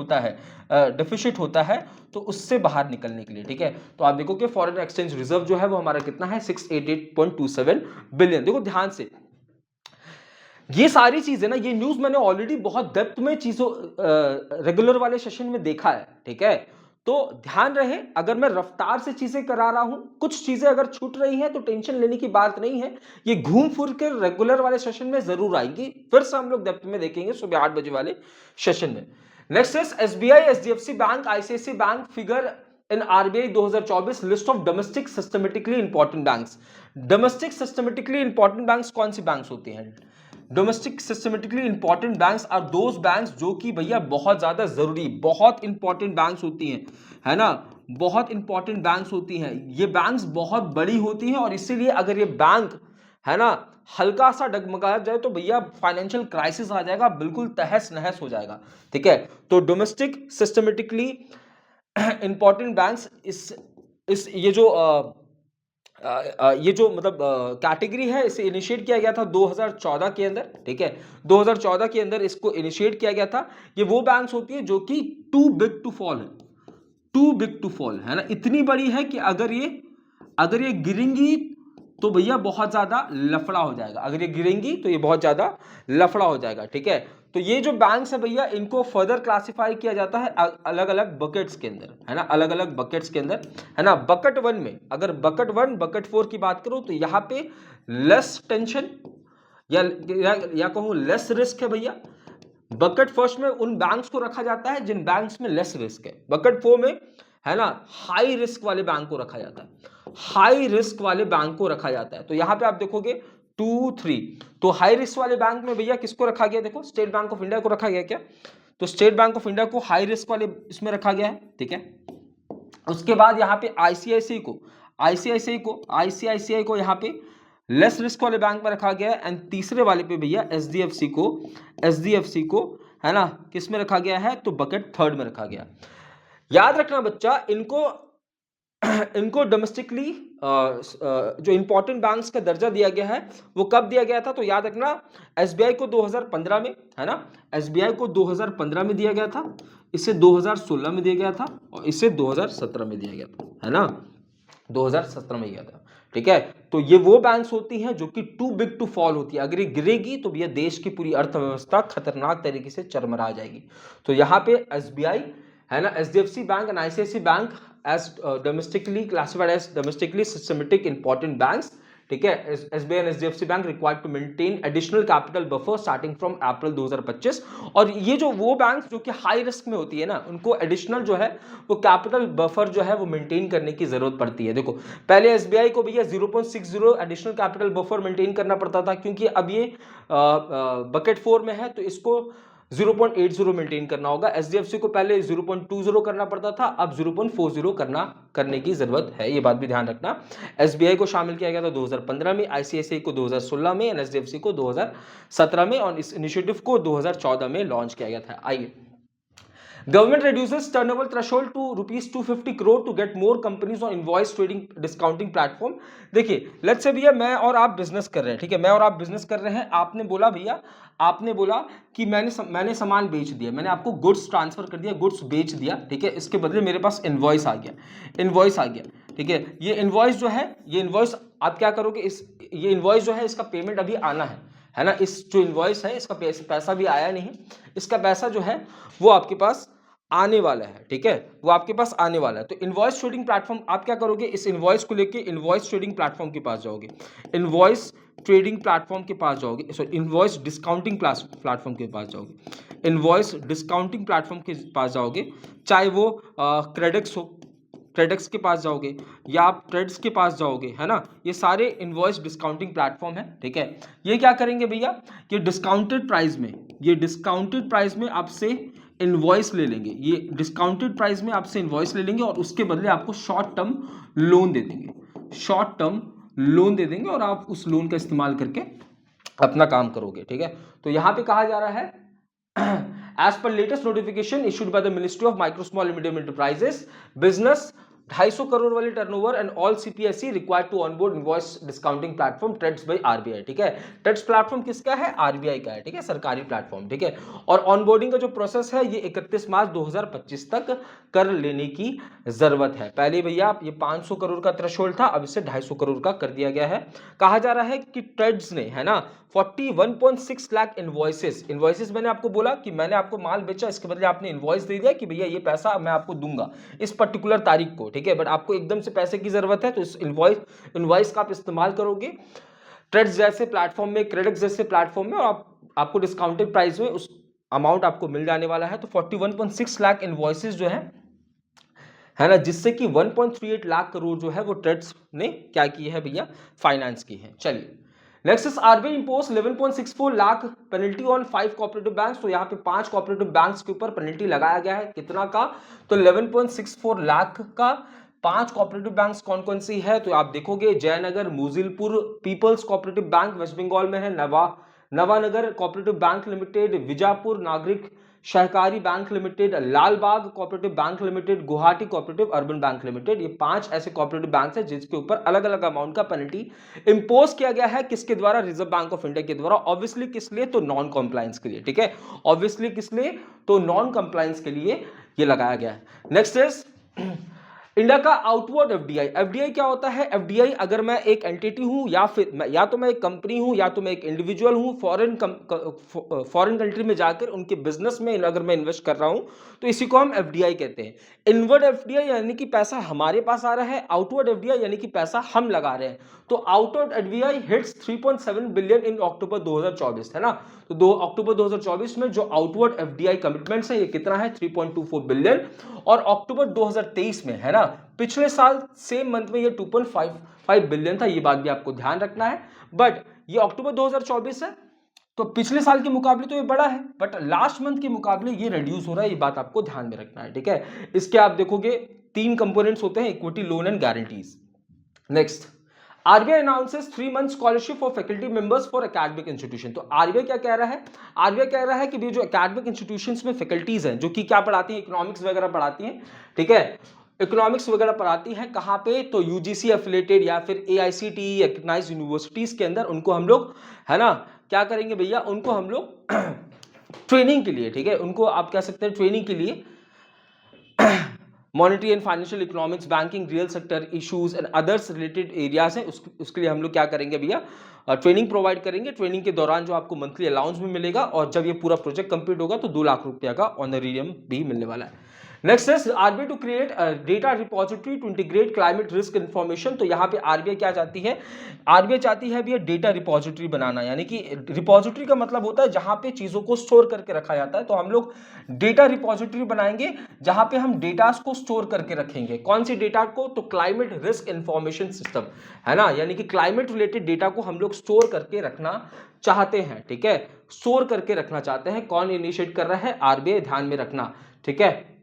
होता है तो उससे बाहर निकलने के लिए, ठीक है। तो आप देखो कि फॉरेन एक्सचेंज रिजर्व जो है वो हमारा कितना है? 688.27 बिलियन। देखो ध्यान से, ये सारी चीजें ना, ये न्यूज मैंने ऑलरेडी बहुत डेप्थ में चीजों रेगुलर वाले सेशन में देखा है, ठीक है। तो ध्यान रहे, अगर मैं रफ्तार से चीजें करा रहा हूं, कुछ चीजें अगर छूट रही हैं तो टेंशन लेने की बात नहीं है, ये घूम फिर के रेगुलर वाले सेशन में जरूर आएंगी, फिर से हम लोग डेप्थ में देखेंगे सुबह 8 बजे वाले सेशन में। Next is SBI, HDFC bank, ICICI bank figure in RBI 2024 list of domestic systematically important banks. Domestic systematically important banks कौन सी बैंक्स होती हैं? Domestic systematically important banks are those banks जो कि भैया बहुत ज्यादा जरूरी, बहुत इंपॉर्टेंट बैंक्स होती हैं, है ना, बहुत इंपॉर्टेंट बैंक्स होती हैं। ये बैंक्स बहुत बड़ी होती हैं और इसीलिए अगर ये बैंक, है ना, हल्का सा डगमगा जाए तो भैया फाइनेंशियल क्राइसिस आ जाएगा, बिल्कुल तहस नहस हो जाएगा। ठीक है, तो डोमेस्टिक सिस्टमेटिकली इंपॉर्टेंट बैंक्स इस ये जो मतलब कैटेगरी है, इसे इनिशिएट किया गया था 2014 के अंदर। ठीक है, 2014 के अंदर इसको इनिशिएट किया गया था। ये वो बैंक्स होती है जो कि टू बिग टू फॉल है, टू बिग टू फॉल, है ना, इतनी बड़ी है कि अगर ये गिरेंगी तो भैया बहुत ज्यादा लफड़ा हो जाएगा, अगर ये गिरेंगी तो ये बहुत ज्यादा लफड़ा हो जाएगा। ठीक है, तो ये जो बैंक्स है भैया, इनको फर्दर क्लासिफाई किया जाता है अलग अलग बकेट्स के अंदर, है ना, अलग अलग बकेट्स के अंदर, है ना। बकेट 1 में, अगर बकेट 1 बकेट 4 की बात करूं तो यहां पे लेस टेंशन या कहूं लेस रिस्क है भैया। बकेट फर्स्ट में उन बैंक्स को रखा जाता है जिन बैंक्स में लेस रिस्क है। बकेट 4 में, है ना, हाई रिस्क वाले बैंक को रखा जाता है, हाई रिस्क वाले बैंक को रखा जाता है। तो यहां पे आप देखोगे 2, 3, तो हाई रिस्क वाले बैंक में भैया किसको रखा गया? देखो, स्टेट बैंक ऑफ इंडिया को रखा गया क्या? तो स्टेट बैंक ऑफ इंडिया को हाई रिस्क वाले इसमें रखा गया है। ठीक है, उसके बाद यहाँ पे आईसीआईसीआई को यहाँ पे लेस रिस्क वाले बैंक में रखा गया है। एंड तीसरे वाले पे भैया एचडीएफसी को, है ना, किस में रखा गया है? तो बकेट 3 में रखा गया। याद रखना बच्चा, इनको डोमेस्टिकली जो इंपॉर्टेंट बैंक्स का दर्जा दिया गया है वो कब दिया गया था? तो याद रखना, एसबीआई को 2015 में, है ना, एसबीआई को 2015 में दिया गया था, इसे 2016 में दिया गया था और इसे 2017 में दिया गया था, है ना, 2017 में दिया था। ठीक है, तो ये वो बैंक्स होती हैं जो कि टू बिग टू फॉल होती है, अगर ये गिरेगी तो भैया देश की पूरी अर्थव्यवस्था खतरनाक तरीके से चरमरा जाएगी। तो यहाँ पे एसबीआई, है ना, HDFC bank and ICICI bank as domestically classified as domestically systematic important banks। ठीक है, SBI and HDFC bank required to maintain additional capital buffer starting from April 2025। और ये जो वो बैंक जो कि हाई रिस्क में होती है ना, उनको एडिशनल जो है वो कैपिटल बफर जो है वो मेंटेन करने की जरूरत पड़ती है। देखो, पहले एसबीआई को भैया 0.60 एडिशनल कैपिटल बफर मेंटेन करना पड़ता था, क्योंकि अब ये बकेट 4 में है तो इसको 0.80 मेंटेन करना होगा। एचडीएफसी को पहले 0.20 करना पड़ता था, अब 0.40 करने की जरूरत है, ये बात भी ध्यान रखना। एसबीआई को शामिल किया गया था 2015 में, आईसीआईसीआई को 2016 में, एचडीएफसी को 2017 में और इस इनिशिएटिव को 2014 में लॉन्च किया गया था। आइए, Government reduces turnover threshold to rupees 250 crore to get more companies on invoice trading discounting platform। देखिए, लेट्स से भैया मैं और आप बिजनेस कर रहे हैं, ठीक है, मैं और आप बिजनेस कर रहे हैं। आपने बोला भैया, आपने बोला कि मैंने सामान बेच दिया, मैंने आपको गुड्स ट्रांसफर कर दिया, गुड्स बेच दिया। ठीक है, इसके बदले मेरे पास इनवॉइस आ गया, ठीक है। ये इनवॉइस जो है, ये इनवॉइस आप क्या करोगे? ये इनवॉइस जो है इसका पेमेंट अभी आना है ना। इस जो इनवॉइस है इसका पैसा भी आया नहीं, इसका पैसा जो है वो आपके पास आने वाला है। ठीक है, वो आपके पास आने वाला है। तो इनवॉइस ट्रेडिंग प्लेटफॉर्म आप क्या करोगे? इस इनवॉइस को लेके इनवॉइस ट्रेडिंग प्लेटफॉर्म के पास जाओगे, इनवॉइस ट्रेडिंग प्लेटफॉर्म के पास जाओगे, सॉरी इनवॉइस डिस्काउंटिंग प्लेटफॉर्म के पास जाओगे, इनवॉइस डिस्काउंटिंग प्लेटफॉर्म के पास जाओगे, चाहे वो क्रेडिक्स हो, क्रेडिक्स के पास जाओगे या आप ट्रेड्स के पास जाओगे, है ना। ये सारे इनवॉइस डिस्काउंटिंग प्लेटफॉर्म है। ठीक है, ये क्या करेंगे भैया? ये डिस्काउंटेड प्राइस में आपसे इनवॉइस ले लेंगे, ये डिस्काउंटेड प्राइस में आपसे इनवॉइस ले लेंगे और उसके बदले आपको शॉर्ट टर्म लोन दे देंगे और आप उस लोन का इस्तेमाल करके अपना काम करोगे। ठीक है, तो यहां पे कहा जा रहा है as per latest notification issued by the Ministry of Micro Small and Medium Enterprises, business 250 crore वाली turnover and all CPSE required to onboard invoice discounting platform TReDS by RBI, ठीक है। ट्रेड्स प्लेटफॉर्म किसका है? आरबीआई का है, ठीक है, सरकारी प्लेटफॉर्म, ठीक है। और ऑनबोर्डिंग का जो प्रोसेस है ये 31 मार्च 2025 तक कर लेने की जरूरत है। पहले भैया ये 500 करोड़ का थ्रेशोल्ड था, अब इसे 250 करोड़ का कर दिया गया है। कहा जा रहा है कि ट्रेड्स ने, है ना, 41.6 लाख इनवॉइसेस मैंने आपको बोला कि मैंने आपको माल बेचा, इसके बदले आपने इनवॉइस दे दिया कि भैया ये पैसा मैं आपको दूंगा इस पर्टिकुलर तारीख को, ठीक है। बट आपको एकदम से पैसे की जरूरत है तो इस इनवॉइस का आप इस्तेमाल करोगे ट्रेड्स जैसे प्लेटफॉर्म में, क्रेडिट जैसे प्लेटफॉर्म में, और आपको डिस्काउंटेड प्राइस में उस अमाउंट आपको मिल जाने वाला है। तो 41.6 लाख इनवॉइसेस जो है ना, जिससे कि 1.38 लाख करोड़ जो है वो ट्रेड्स ने क्या की है भैया, फाइनेंस की है। चलिए next is RBI impose 11.64 lakh penalty on 5 cooperative banks. तो यहाँ पे 5 कोऑपरेटिव बैंक्स के ऊपर पेनल्टी लगाया गया है, कितना का? तो 11.64 लाख का। 5 कोऑपरेटिव बैंक्स कौन कौन सी है? तो आप देखोगे Jaynagar, Mozilpur peoples cooperative bank West Bengal में है, Nawanagar cooperative bank limited, Vijapur Nagrik Sahakari bank limited, Lalbaug cooperative bank limited, Guwahati cooperative urban bank limited. ये 5 ऐसे कोऑपरेटिव बैंक हैं जिसके ऊपर अलग अलग अमाउंट का पेनल्टी इंपोज किया गया है। किसके द्वारा? रिजर्व बैंक ऑफ इंडिया के द्वारा। ऑब्वियसली किस लिए? तो नॉन कंप्लायंस के लिए, ठीक है। ऑब्वियसली किस लिए? तो नॉन कंप्लायंस के लिए ये लगाया गया है। नेक्स्ट इज इंडिया का आउटवर्ड एफडीआई। एफडीआई क्या होता है? एफडीआई अगर मैं एक एंटिटी हूं या फिर या तो मैं एक कंपनी हूं या तो मैं एक इंडिविजुअल हूं, फॉरेन कंट्री में जाकर उनके बिजनेस में अगर मैं इन्वेस्ट कर रहा हूं तो इसी को हम एफडीआई कहते हैं। इनवर्ड एफडीआई यानी कि पैसा हमारे पास आ रहा है, आउटवर्ड एफडीआई यानी कि पैसा हम लगा रहे हैं। तो outward FDI hits 3.7 billion in October 2024, है ना। तो 2 अक्टूबर 2024 में जो आउटवर्ड एफडीआई कमिटमेंट्स है ये कितना है? 3.24 बिलियन। और अक्टूबर 2023 में, है ना, पिछले साल सेम मंथ में ये 2.55 बिलियन था। ये बात भी आपको ध्यान रखना है। बट ये अक्टूबर 2024 है तो पिछले साल के मुकाबले तो ये बड़ा है, बट लास्ट मंथ के मुकाबले ये रिड्यूस हो रहा है। ये बात आपको ध्यान में रखना है, ठीक है। इसके आप देखोगे 3 कंपोनेंट्स होते हैं, equity, loan and guarantees. Next, RBI announces 3 month scholarship for faculty members for academic institution. तो आरबीआई क्या कह रहा है? आरबीआई कह रहा है कि जो एकेडमिक इंस्टीट्यूशंस में फैकल्टीज हैं जो कि क्या पढ़ाती हैं, इकोनॉमिक्स वगैरह पढ़ाती हैं, ठीक है, इकोनॉमिक्स वगैरह पढ़ाती हैं, कहां पे? तो यूजीसी एफिलेटेड या फिर एआईसीटीई रिकॉग्नाइज्ड यूनिवर्सिटीज के अंदर उनको हम लोग, है ना, क्या करेंगे भैया, उनको हम लोग ट्रेनिंग के लिए, ठीक है, उनको आप कह सकते हैं ट्रेनिंग के लिए monetary and financial economics, banking, real sector issues and others related areas हैं, उसके लिए हम लोग क्या करेंगे भैया, ट्रेनिंग प्रोवाइड करेंगे। ट्रेनिंग के दौरान जो आपको मंथली अलाउंस भी मिलेगा और जब ये पूरा प्रोजेक्ट कंप्लीट होगा तो 2 लाख रुपया का ऑनरेरियम भी मिलने वाला है। Next is RBI to create data repository to integrate climate risk information. तो यहाँ पे आरबीआई क्या चाहती है? आरबीआई चाहती है भैया डेटा रिपोजिटरी बनाना, यानी कि रिपोजिटरी का मतलब होता है जहां पे चीजों को स्टोर करके रखा जाता है। तो हम लोग डेटा रिपोजिटरी बनाएंगे जहां पे हम डेटास को स्टोर करके रखेंगे। कौन सी डेटा को? तो क्लाइमेट रिस्क इन्फॉर्मेशन सिस्टम, है ना, यानी कि क्लाइमेट रिलेटेड डेटा को हम लोग स्टोर करके रखना चाहते हैं, ठीक है, स्टोर करके रखना चाहते हैं। कौन इनिशिएट कर रहा है? आरबीआई, ध्यान में रखना, ठीक है।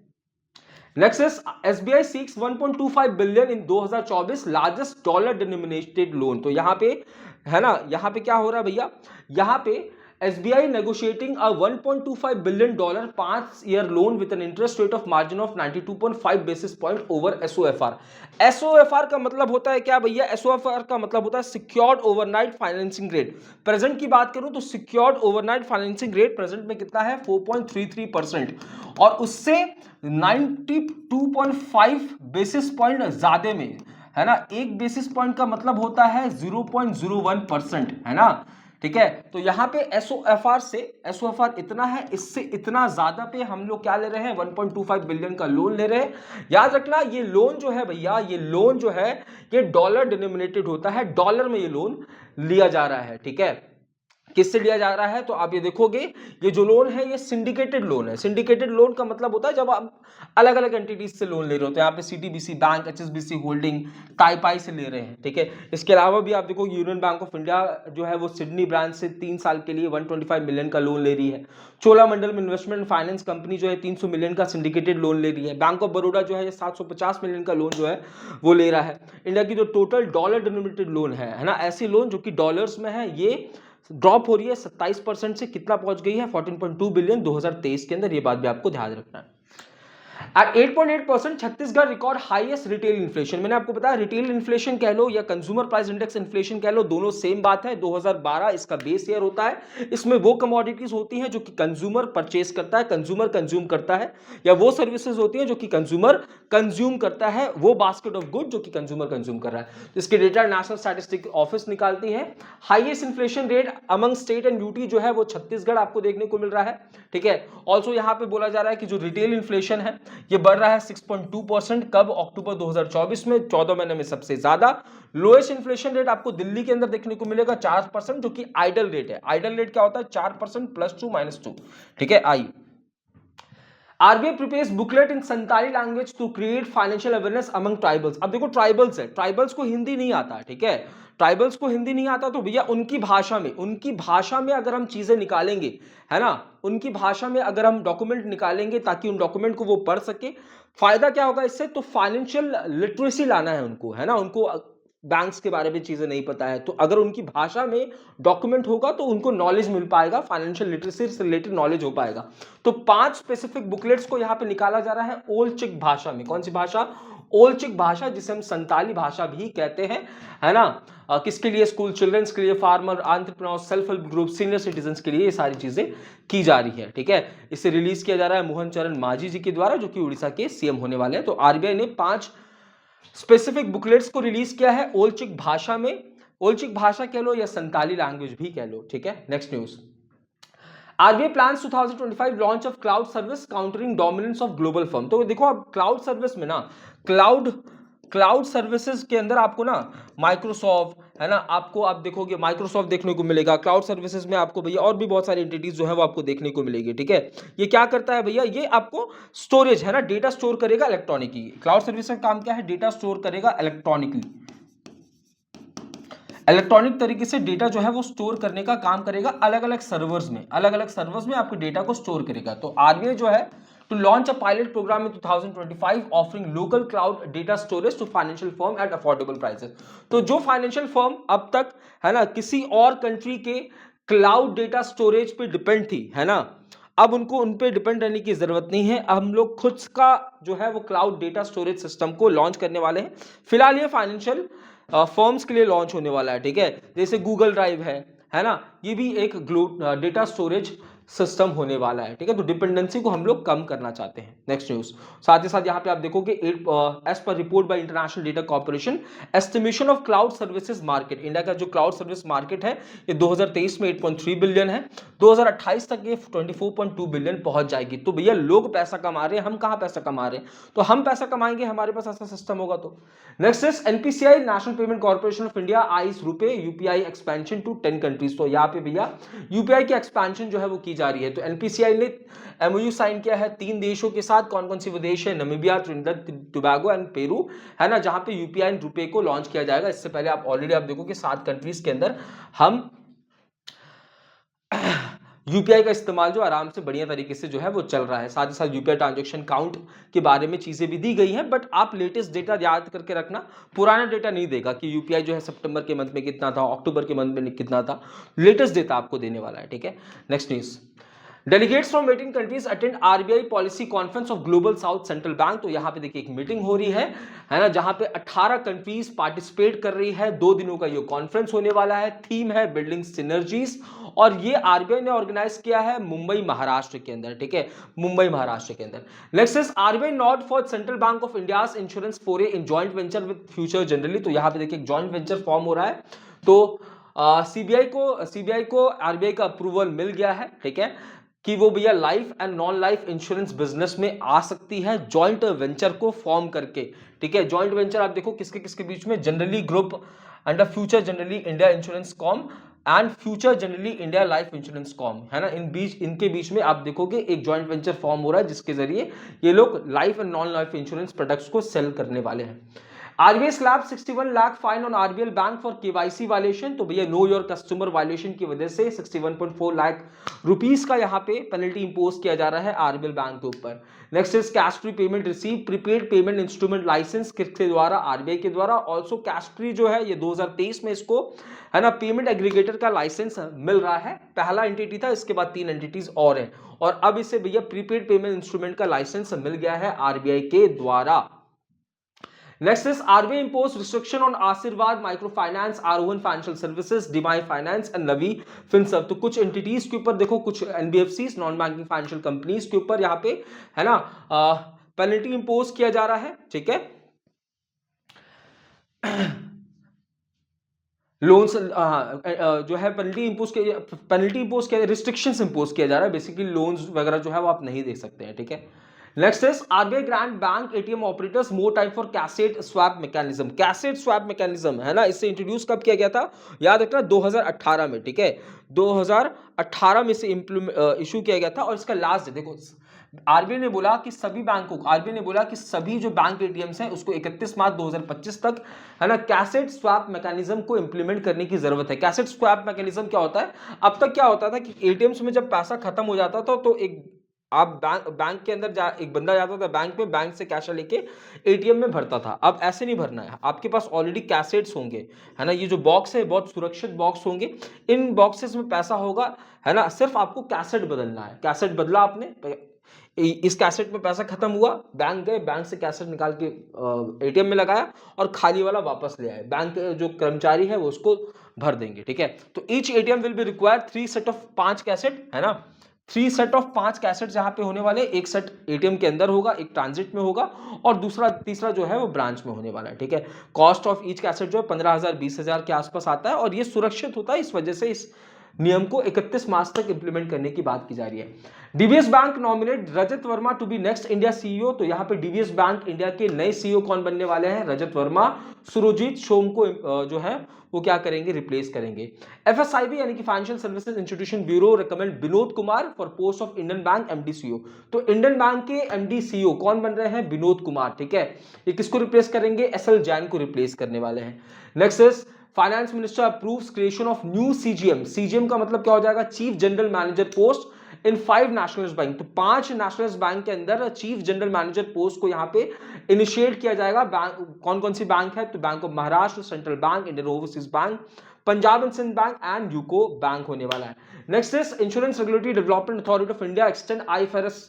Next is SBI seeks 1.25 billion in 2024 largest dollar denominated loan. तो यहां पे, है ना, यहां पे क्या हो रहा है भैया, यहां पे SBI negotiating a 1.25 billion dollar 5 year loan with an interest rate of margin of 92.5 basis point over SOFR. SOFR का मतलब होता है क्या भैया? एसओएफआर का मतलब होता है secured overnight financing rate. Present की बात करूं तो secured overnight financing rate present में कितना है? 4.33%, और उससे 92.5 बेसिस पॉइंट ज्यादा में, है ना, 1 बेसिस पॉइंट का मतलब होता है 0.01%, है ना, ठीक है। तो यहां पे एसओएफआर इतना है, इससे इतना ज्यादा पे हम लोग क्या ले रहे हैं? 1.25 बिलियन का लोन ले रहे हैं। याद रखना ये लोन जो है भैया, ये लोन जो है ये डॉलर डिनोमिनेटेड होता है, डॉलर में ये लोन लिया जा रहा है, ठीक है। किससे लिया जा रहा है? तो आप ये देखोगे ये जो लोन है ये सिंडिकेटेड लोन है। सिंडिकेटेड लोन का मतलब होता है जब आप अलग अलग एंटिटीज से लोन ले रहे होते हैं। यहाँ पे सीटीबीसी बैंक, एचएसबीसी होल्डिंग, ताइपाई से ले रहे हैं, ठीक है। इसके अलावा भी आप देखो यूनियन बैंक ऑफ इंडिया जो है वो सिडनी ब्रांच से 3 साल के लिए 125 मिलियन का लोन ले रही है। चोलामंडलम इन्वेस्टमेंट फाइनेंस कंपनी जो है 300 मिलियन का सिंडिकेटेड लोन ले रही है। बैंक ऑफ बड़ौदा जो है 750 मिलियन का लोन जो है वो ले रहा है। इंडिया की जो टोटल डॉलर डिनोमिनेटेड लोन है ना, ऐसे लोन जो कि डॉलर्स में है, ये ड्रॉप हो रही है 27% से कितना पहुंच गई है? 14.2 बिलियन 2023 के अंदर। ये बात भी आपको ध्यान रखना है। At 8.8% Chhattisgarh record highest retail inflation. मैंने आपको बताया रिटेल इन्फ्लेशन कह लो या कंज्यूमर प्राइस इंडेक्स इन्फ्लेशन कह लो, दोनों सेम बात है। 2012 इसका बेस ईयर होता है। इसमें वो कमोडिटीज होती हैं जो कि कंज्यूमर परचेस करता है, कंज्यूमर कंज्यूम करता है, या वो सर्विसेज होती हैं जो कि कंज्यूमर कंज्यूम करता है, वो बास्केट ऑफ गुड जो कि कंज्यूमर कंज्यूम कर रहा है। इसके डेटा नेशनल स्टैटिस्टिक ऑफिस निकालती है। Highest inflation rate among state and UT जो है वो छत्तीसगढ़ आपको देखने को मिल रहा है, ठीक है। ऑल्सो यहां पे बोला जा रहा है कि जो रिटेल इन्फ्लेशन है ये बढ़ रहा है 6.2%। कब? अक्टूबर 2024 में, 14 महीने में सबसे ज्यादा। लोएस्ट इन्फ्लेशन रेट आपको दिल्ली के अंदर देखने को मिलेगा 4%, जो कि आइडल रेट है। आइडल रेट क्या होता है? 4% +2 -2, ठीक है। आई RBI prepares booklet in Santali language to create financial awareness among tribals. अब देखो ट्राइबल्स है, ट्राइबल्स को हिंदी नहीं आता, ठीक है। ट्राइबल्स को हिंदी नहीं आता तो भैया उनकी भाषा में अगर हम चीजें निकालेंगे, है ना, उनकी भाषा में अगर हम डॉक्यूमेंट निकालेंगे ताकि उन डॉक्यूमेंट को वो पढ़ सके, फायदा क्या होगा इससे? तो फाइनेंशियल लिटरेसी लाना है उनको, है ना, उनको बैंक्स के बारे में चीजें नहीं पता है, तो अगर उनकी भाषा में डॉक्यूमेंट होगा तो उनको नॉलेज मिल पाएगा, फाइनेंशियल लिटरेसी से रिलेटेड नॉलेज हो पाएगा। तो 5 स्पेसिफिक बुकलेट्स को यहां पे निकाला जा रहा है ओलचिक भाषा में। कौन सी भाषा? ओलचिक भाषा, जिसे हम संताली भाषा भी कहते हैं, है ना। किसके लिए? स्कूल चिल्ड्रंस के लिए, farmer, entrepreneur, self help group, senior citizens के लिए ये सारी चीजें की जा रही है, ठीक है। इसे रिलीज किया जा रहा है मोहन चरण मांझी जी के द्वारा, जो कि उड़ीसा के सीएम होने वाले हैं। तो आरबीआई ने 5 स्पेसिफिक बुकलेट्स को रिलीज किया है ओलचिक भाषा में। ओलचिक भाषा कह लो या संताली लैंग्वेज भी कह लो, ठीक है। Next news, RBI plans 2025 launch of cloud service countering dominance of global firm. तो देखो अब क्लाउड सर्विस में ना, क्लाउड सर्विसेज के अंदर आपको ना माइक्रोसॉफ्ट, है ना, आपको आप देखोगे माइक्रोसॉफ्ट देखने को मिलेगा। क्लाउड सर्विसेज में आपको भैया और भी बहुत सारी एंटिटीज जो है वो आपको देखने को मिलेगी, ठीक है। ये क्या करता है भैया? ये आपको स्टोरेज, है ना, डेटा स्टोर करेगा इलेक्ट्रॉनिकली। क्लाउड सर्विस का काम क्या है? डेटा स्टोर करेगा इलेक्ट्रॉनिकली, इलेक्ट्रॉनिक तरीके से डेटा जो है वो स्टोर करने का काम करेगा अलग अलग सर्वर्स में आपके डेटा को स्टोर करेगा। तो आरबीआई जो है to launch a pilot programme in 2025 offering local cloud data storage to financial firm at affordable prices. तो जो फाइनेंशियल फर्म अब तक, है ना, किसी और कंट्री के क्लाउड डेटा स्टोरेज पे डिपेंड थी, है ना, अब उनको उन पे डिपेंड रहने की जरूरत नहीं है। हम लोग खुद का जो है वो क्लाउड डेटा स्टोरेज सिस्टम को लॉन्च करने वाले हैं। फिलहाल ये फाइनेंशियल फर्म्स के लिए लॉन्च होने वाला है, ठीक है। जैसे गूगल ड्राइव है ना, ये भी एक डेटा स्टोरेज सिस्टम होने वाला है, ठीक है। तो डिपेंडेंसी को हम लोग कम करना चाहते हैं। नेक्स्ट न्यूज, साथ ही साथ यहाँ पे आप देखोगे as per report by international data corporation estimation of cloud services market, India का जो क्लाउड सर्विस मार्केट है ये 2023 में 8.3 बिलियन है, 2028 तक ये 24.2 बिलियन पहुंच जाएगी। तो भैया लोग पैसा कमा रहे हैं, हम कहाँ पैसा कमा रहे हैं? तो हम पैसा कमाएंगे, हमारे पास ऐसा सिस्टम होगा तो। Next is NPCI national payment corporation of India eyes रुपए यूपीआई एक्सपेंशन टू 10 कंट्रीज। तो यहाँ पे भैया यूपीआई की एक्सपेंशन जो है वो की जा रही है। तो एनपीसीआई ने एमओयू साइन किया है 3 देशों के साथ। कौन कौन सी वो देश है? Namibia, Trinidad Tobago and Peru, है ना, जहां पे यूपीआई एंड रुपए को लॉन्च किया जाएगा। इससे पहले आप ऑलरेडी आप देखो कि 7 कंट्रीज के अंदर हम यूपीआई का इस्तेमाल जो आराम से बढ़िया तरीके से जो है वो चल रहा है। साथ ही साथ यूपीआई ट्रांजैक्शन काउंट के बारे में चीजें भी दी गई हैं, बट आप लेटेस्ट डेटा याद करके रखना, पुराना डेटा नहीं देगा कि यूपीआई जो है सितंबर के मंथ में कितना था, अक्टूबर के मंथ में कितना था। लेटेस्ट डेटा आपको देने वाला है, ठीक है। Next news, delegates from 18 countries attend RBI policy conference of global south central bank. तो यहाँ पे देखिए एक मीटिंग हो रही है ना, जहां पे 18 कंट्रीज पार्टिसिपेट कर रही है। 2 दिनों का ये कॉन्फ्रेंस होने वाला है। थीम है बिल्डिंग सिनर्जीज, और ये आरबीआई ने ऑर्गेनाइज किया है मुंबई महाराष्ट्र के अंदर, ठीक है, मुंबई महाराष्ट्र के अंदर। Next is RBI nod for central bank of India's insurance foray in joint venture with Future Generali. तो यहाँ पे देखिए एक जॉइंट वेंचर फॉर्म हो रहा है। तो सीबीआई को आरबीआई का अप्रूवल मिल गया है, ठीक है, कि वो भैया life and non life insurance business में आ सकती है जॉइंट वेंचर को फॉर्म करके, ठीक है। जॉइंट वेंचर आप देखो किसके किसके बीच में? Generally group under future generally India insurance com and future generally India life insurance com, है ना, इनके बीच में आप देखोगे एक जॉइंट वेंचर फॉर्म हो रहा है, जिसके जरिए ये लोग life and non life insurance products को सेल करने वाले हैं। RBI slab 61 lakh fine on RBL bank for KYC violation. तो भैया नो योर कस्टमर वायलेशन की वजह से 61.4 लाख रुपीस का यहाँ पे पेनल्टी इंपोज किया जा रहा है आरबीएल बैंक के ऊपर। Next is cash free payment receive prepaid payment instrument licence किसके द्वारा, आरबीआई के द्वारा। ऑल्सो कैश फ्री जो है ये 2023 में इसको है ना पेमेंट एग्रीगेटर का लाइसेंस मिल रहा है, पहला एंटिटी था, इसके बाद 3 एंटिटीज और हैं, और अब इसे भैया प्रीपेड पेमेंट इंस्ट्रूमेंट का लाइसेंस मिल गया है आरबीआई के द्वारा। Next is RBI imposed restriction on Asirvad micro finance, Arohan financial services, DMI finance and Navi Finserv. तो कुछ एंटिटीज के ऊपर देखो, कुछ NBFCs non banking financial companies के ऊपर यहाँ पे है ना पेनल्टी इंपोज किया जा रहा है, ठीक है। लोन्स जो है पेनल्टी इंपोज किया, रिस्ट्रिक्शंस इंपोज किया जा रहा है, बेसिकली लोन्स वगैरह जो है वो आप नहीं दे सकते हैं, ठीक है। Next is RBI grant bank ATM operators more time for cassette swap mechanism. Cassette swap mechanism है ना, इससे इंट्रोड्यूस कब किया गया था, याद रखना 2018 में, ठीक है। 2018 में इसे इशू किया गया था, और इसका लास्ट देखो, आरबीआई ने बोला कि सभी बैंकों को, आरबीआई ने बोला कि सभी जो बैंक एटीएम्स हैं उसको 31 मार्च 2025 तक है ना कैसेट स्वैप मैकेनिज्म को इंप्लीमेंट करने की जरूरत है। कैसेट स्वैप मैकेनिज्म क्या होता है, अब तक क्या होता था कि एटीएम्स में जब पैसा खत्म हो जाता था तो एक आप बैंक के अंदर एक बंदा जाता था बैंक में, बैंक से कैश लेके एटीएम में भरता था। अब ऐसे नहीं भरना है, आपके पास ऑलरेडी कैसेट्स होंगे है ना, ये जो बॉक्स है बहुत सुरक्षित बॉक्स होंगे, इन बॉक्सेस में पैसा होगा है ना, सिर्फ आपको कैसेट बदलना है। कैसेट बदला आपने, इस कैसेट में पैसा खत्म हुआ, बैंक गए, बैंक से कैसेट निकाल के एटीएम में लगाया और खाली वाला वापस ले आए, बैंक के जो कर्मचारी है वो उसको भर देंगे, ठीक है। तो each ATM will be required 3 set of 5 cassette है ना, 3 सेट ऑफ 5 कैसेट जहां पे होने वाले, एक सेट एटीएम के अंदर होगा, एक ट्रांजिट में होगा, और तीसरा जो है वो ब्रांच में होने वाला है, ठीक है। कॉस्ट ऑफ ईच कैसेट जो है 15,000 20,000 के आसपास आता है, और ये सुरक्षित होता है, इस वजह से इस नियम को 31 मार्च तक इंप्लीमेंट करने की बात की जा रही है। DBS bank nominate Rajat Verma to be next India CEO. तो यहां पे डीबीएस बैंक इंडिया के नए सीईओ कौन बनने वाले हैं, रजत वर्मा सुरजीत सोम को जो है वो क्या करेंगे, रिप्लेस करेंगे। एफएसआईबी यानी कि financial services institution bureau recommend Vinod Kumar for post of Indian bank MD CEO. तो इंडियन बैंक के एमडी सीईओ कौन बन रहे हैं, विनोद कुमार, ठीक है। ये किसको रिप्लेस करेंगे, एसएल जैन को रिप्लेस करने वाले हैं। Next is finance minister approves creation of new CGM. CGM का मतलब क्या हो जाएगा, chief general manager post in 5 nationalised bank. तो 5 नेशनलाइज्ड बैंक के अंदर चीफ जनरल मैनेजर पोस्ट को यहां पे इनिशिएट किया जाएगा। बैंक कौन कौन सी बैंक है, तो bank of Maharashtra, central bank, Indian overseas bank, Punjab and Sind bank and UCO bank होने वाला है। Next is insurance regulatory development authority of India extend IFRS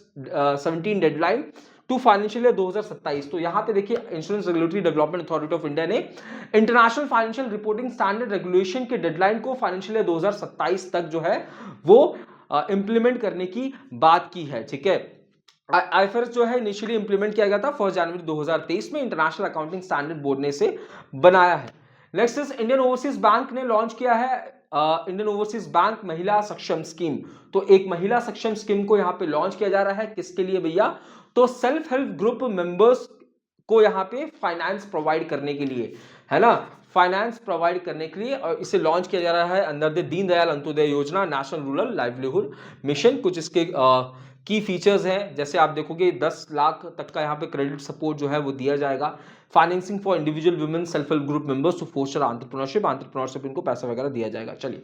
17 deadline to financial year 2027। तो यहां पे देखिए insurance regulatory development authority of India ने international financial reporting standard regulation के deadline को फाइनेंशियल ईयर 2027 तक जो है वो इंप्लीमेंट करने की बात की है, ठीक है। आईएफआरएस जो है इनिशियली इंप्लीमेंट किया गया था 1 जनवरी 2023 में, इंटरनेशनल अकाउंटिंग स्टैंडर्ड बोर्ड ने इसे बनाया है। Next is Indian overseas bank ने लॉन्च किया है इंडियन ओवरसीज बैंक महिला सक्षम स्कीम। तो एक महिला सक्षम स्कीम को यहाँ पे लॉन्च किया जा रहा है, किसके लिए भैया, तो सेल्फ हेल्प ग्रुप मेंबर्स को यहाँ पे फाइनेंस प्रोवाइड करने के लिए है ना, फाइनेंस प्रोवाइड करने के लिए, और इसे लॉन्च किया जा रहा है अंडर द दीनदयाल अंत्योदय योजना, नेशनल रूरल लाइवलीहुड मिशन। कुछ इसके की फीचर्स हैं, जैसे आप देखोगे 10 लाख तक का यहाँ पे क्रेडिट सपोर्ट जो है वो दिया जाएगा, financing for individual women self help group members to foster entrepreneurship इनको पैसा वगैरह दिया जाएगा। चलिए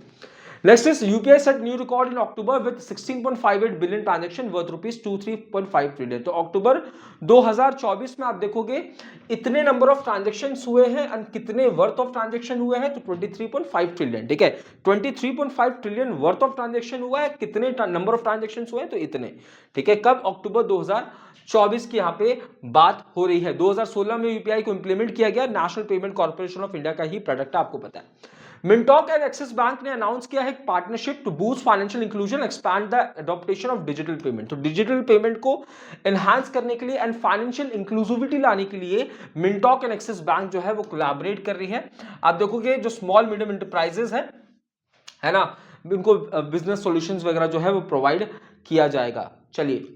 next is UPI set new record in October with 16.58 billion transaction worth rupees 23.5 trillion. तो अक्टूबर 2024 में आप देखोगे इतने नंबर ऑफ ट्रांजैक्शंस हुए हैं और कितने वर्थ ऑफ ट्रांजैक्शन हुए हैं, तो 23.5 ट्रिलियन, ठीक है। 23.5 ट्रिलियन वर्थ ऑफ ट्रांजैक्शन हुआ है, कितने नंबर ऑफ ट्रांजैक्शंस हुए हैं, तो इतने, ठीक है। कब, अक्टूबर 2024 की यहाँ पे बात हो रही है। 2016 में यूपीआई को इंप्लीमेंट किया गया, national payment corporation of India का ही प्रोडक्ट है, आपको पता है। मिंटॉक एंड एक्सिस बैंक ने अनाउंस किया है partnership to boost financial inclusion, expand the adoptation of digital payment. तो डिजिटल पेमेंट को एनहांस करने के लिए एंड फाइनेंशियल इंक्लूसिविटी लाने के लिए मिंटॉक एंड एक्सिस बैंक जो है वो कोलैबोरेट कर रही है। आप देखोगे जो स्मॉल मीडियम एंटरप्राइजेस है ना, उनको बिजनेस सॉल्यूशंस वगैरह जो है वो प्रोवाइड किया जाएगा। चलिए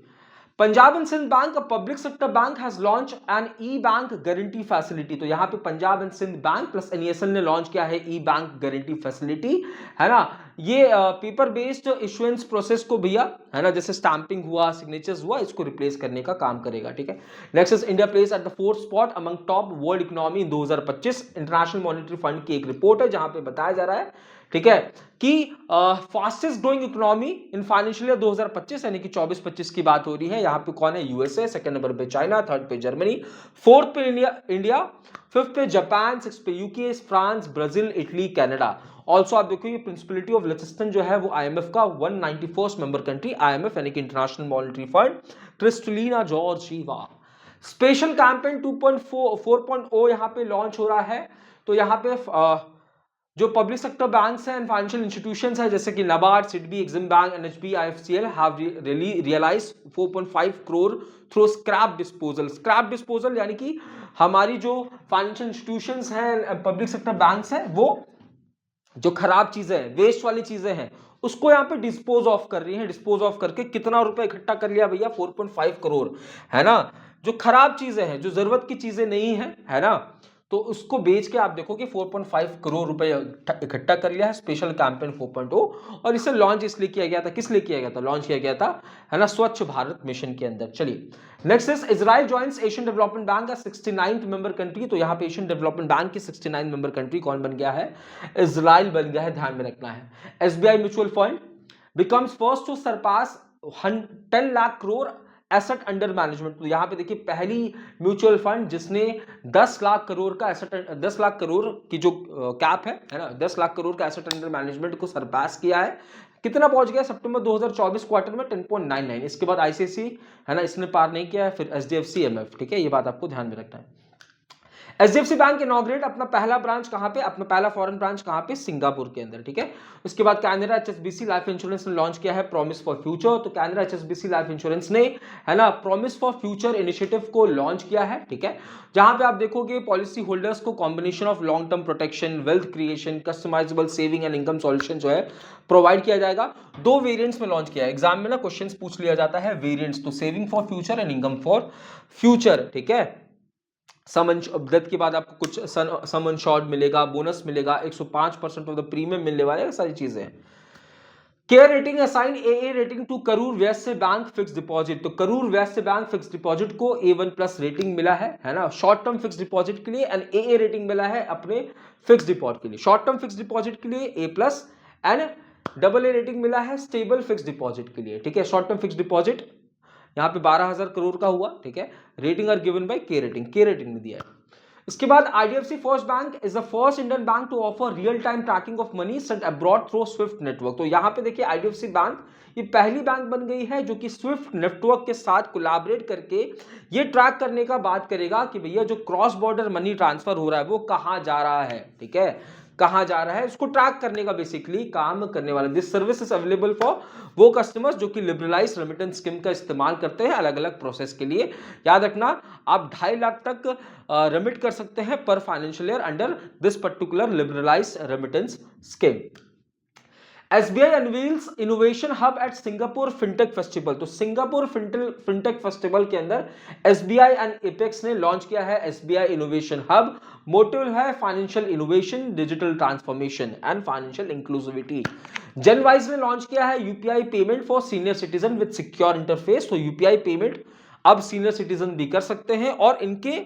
Punjab and Sind bank, a public sector bank, has launch an e bank guarantee facility. तो यहाँ पे Punjab and Sind bank plus NESL ने लॉन्च किया है ई बैंक गारंटी फैसिलिटी, है ना। ये पेपर बेस्ड इशुएंस प्रोसेस को भैया, है ना, जैसे स्टैंपिंग हुआ, सिग्नेचर्स हुआ, इसको रिप्लेस करने का काम करेगा, ठीक है। Next is India place at the 4th spot among top world economy in 2025। International monetary fund की एक रिपोर्ट है जहां पे बताया जा रहा है, ठीक है, कि fastest growing economy in financial year 2025 यानी कि 24-25 की बात हो रही है। यहाँ पे कौन है? यूएसए, सेकंड नंबर पे चाइना, थर्ड पे जर्मनी, फोर्थ पे इंडिया, फिफ्थ पे जापान, सिक्स पे UK, France, Brazil, Italy, Canada. Also आप देखो ये प्रिंसिपलिटी ऑफ लिechtenstein जो है वो आईएमएफ का 191st मेंबर कंट्री, आईएमएफ यानी कि international monetary fund, Kristalina Georgieva. Special campaign 2.4.0 यहाँ पे लॉन्च हो रहा है। तो यहाँ पे जो पब्लिक सेक्टर बैंक्स हैं एंड फाइनेंशियल इंस्टीट्यूशंस हैं जैसे कि NABARD, SIDBI, EXIM bank, NHB, IFCL have realize 4.5 crore through scrap disposal. Scrap disposal यानी कि हमारी जो फाइनेंशियल इंस्टीट्यूशंस हैं, पब्लिक सेक्टर बैंक्स हैं, वो जो खराब चीजें हैं, वेस्ट वाली चीजें हैं, उसको यहाँ पे डिस्पोज ऑफ कर रही है। डिस्पोज ऑफ करके कितना रुपए इकट्ठा कर लिया भैया? 4.5 करोड़, है ना। जो खराब चीजें हैं, जो जरूरत की चीजें नहीं है ना, तो उसको बेच के आप देखो कि 4.5 करोड़ रुपए इकट्ठा कर लिया है। स्पेशल कैंपेन 4.0, और इसे लॉन्च इसलिए किया गया था, किस लिए किया गया था? लॉन्च किया गया था, है ना, स्वच्छ भारत मिशन के अंदर। चलिए next is Israel joins Asian development bank का 69th मेंबर कंट्री। तो यहाँ पे एशियन डेवलपमेंट बैंक की 69 मेंबर कंट्री कौन बन गया है? इजराइल बन गया है, ध्यान में रखना है। SBI mutual fund becomes first to surpass 10 lakh crore asset under management. तो यहां पे देखिए पहली म्यूचुअल फंड जिसने 10 लाख करोड़ का एसेट, 10 लाख करोड़ की जो कैप है ना, 10 लाख करोड़ का एसेट अंडर मैनेजमेंट को सरपास किया है। कितना पहुंच गया? सितंबर 2024 क्वार्टर में 10.99। इसके बाद आईसीआईसी, है ना, इसने पार नहीं किया है, फिर एचडीएफसी, एमएफ, ठीक है, ये बात आपको ध्यान में रखना है। एचडीएफसी बैंक इनॉग्रेट अपना पहला ब्रांच कहां पे? अपना पहला फॉरेन ब्रांच कहां पे? सिंगापुर के अंदर, ठीक है। उसके बाद कैनरा एचएसबीसी लाइफ इंश्योरेंस ने लॉन्च किया है प्रॉमिस फॉर फ्यूचर। तो कैनरा एचएसबीसी लाइफ इंश्योरेंस ने, है ना, प्रॉमिस फॉर फ्यूचर इनिशिएटिव को लॉन्च किया है, ठीक है, जहां पे आप देखोगे पॉलिसी होल्डर्स को combination of long term protection, wealth creation, customisable saving and income solution जो है प्रोवाइड किया जाएगा। दो वेरिएंट्स में लॉन्च किया है। एग्जाम में ना क्वेश्चंस पूछ लिया जाता है वेरिएंट्स, तो saving for future and income for future, ठीक है। डेथ के बाद आपको कुछ सम इंश्योर्ड मिलेगा, बोनस मिलेगा, 105% ऑफ द प्रीमियम मिलने वाले हैं, सारी चीजें हैं। CARE rating assign AA rating to Karur Vysya bank fix deposit. तो Karur Vysya bank fix deposit को A1+ रेटिंग मिला है ना, शॉर्ट टर्म फिक्स डिपॉजिट के लिए, एंड AA रेटिंग मिला है अपने फिक्स डिपॉजिट के लिए। शॉर्ट टर्म फिक्स डिपॉजिट के लिए A+ एंड AA रेटिंग मिला है स्टेबल फिक्स डिपॉजिट के लिए, ठीक है। शॉर्ट टर्म फिक्स डिपॉजिट यहाँ पे 12,000 करोड़ का हुआ, ठीक है। रेटिंग आर गिवन बाय के रेटिंग में दिया है। इसके बाद IDFC first bank is the first Indian bank to offer real time tracking of money sent abroad through SWIFT network. तो यहाँ पे देखिए आईडीएफसी बैंक ये पहली बैंक बन गई है जो कि स्विफ्ट नेटवर्क के साथ कोलैबोरेट करके ये ट्रैक करने का बात करेगा कि भैया जो क्रॉस बॉर्डर मनी ट्रांसफर हो रहा है वो कहाँ जा रहा है, ठीक है, कहां जा रहा है, इसको ट्रैक करने का बेसिकली काम करने वाला। This service is available for वो कस्टमर्स जो कि लिबरलाइज्ड रेमिटेंस स्कीम का इस्तेमाल करते हैं अलग अलग प्रोसेस के लिए। याद रखना आप 2.5 लाख तक रेमिट कर सकते हैं पर financial year under this particular liberalised remittance scheme. SBI unveils innovation hub at Singapore fintech festival. तो सिंगापुर फिनटेक फेस्टिवल के अंदर SBI एंड एपेक्स ने लॉन्च किया है SBI इनोवेशन हब। मोटिव है financial innovation, digital transformation and financial inclusivity. Genwise ने launch किया है UPI payment for senior citizen with secure interface. तो यूपीआई पेमेंट अब सीनियर सिटीजन भी कर सकते हैं और इनके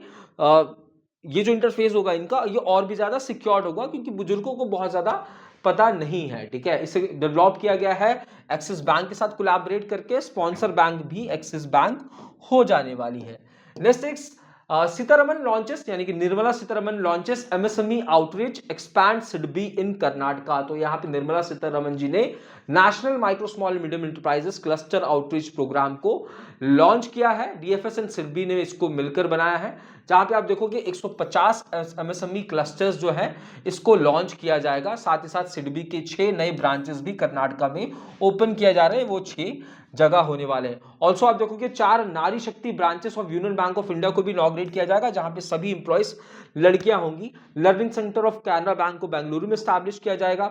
ये जो इंटरफेस होगा इनका ये और भी ज्यादा सिक्योर्ड होगा क्योंकि बुजुर्गों को बहुत ज्यादा पता नहीं है, ठीक है। इसे डेवलप किया गया है एक्सिस बैंक के साथ कोलैबोरेट करके। स्पॉन्सर बैंक भी एक्सिस बैंक हो जाने वाली है। नेक्स्ट सीतारमन लॉन्चेस यानी कि Nirmala Sitharaman launches MSME outreach expand SIDBI in Karnataka. तो यहाँ पे निर्मला सीतारमन जी ने national micro small medium enterprises cluster outreach programme को लॉन्च किया है। डीएफएस एंड सिडबी ने इसको मिलकर बनाया है जहां पे आप देखोगे 150 एमएसएमई क्लस्टर्स जो है इसको लॉन्च किया जाएगा। साथ ही साथ सिडबी के 6 नए ब्रांचेस भी कर्नाटका में ओपन किया जा रहे हैं, वो 6 जगह होने वाले हैं। ऑल्सो आप देखोगे 4 नारी शक्ति branches of union bank of India को भी इनॉग्रेट किया जाएगा जहां पे सभी इंप्लॉइज लड़कियां होंगी। Learning centre of Canara bank को बेंगलुरु में स्टैब्लिश किया जाएगा।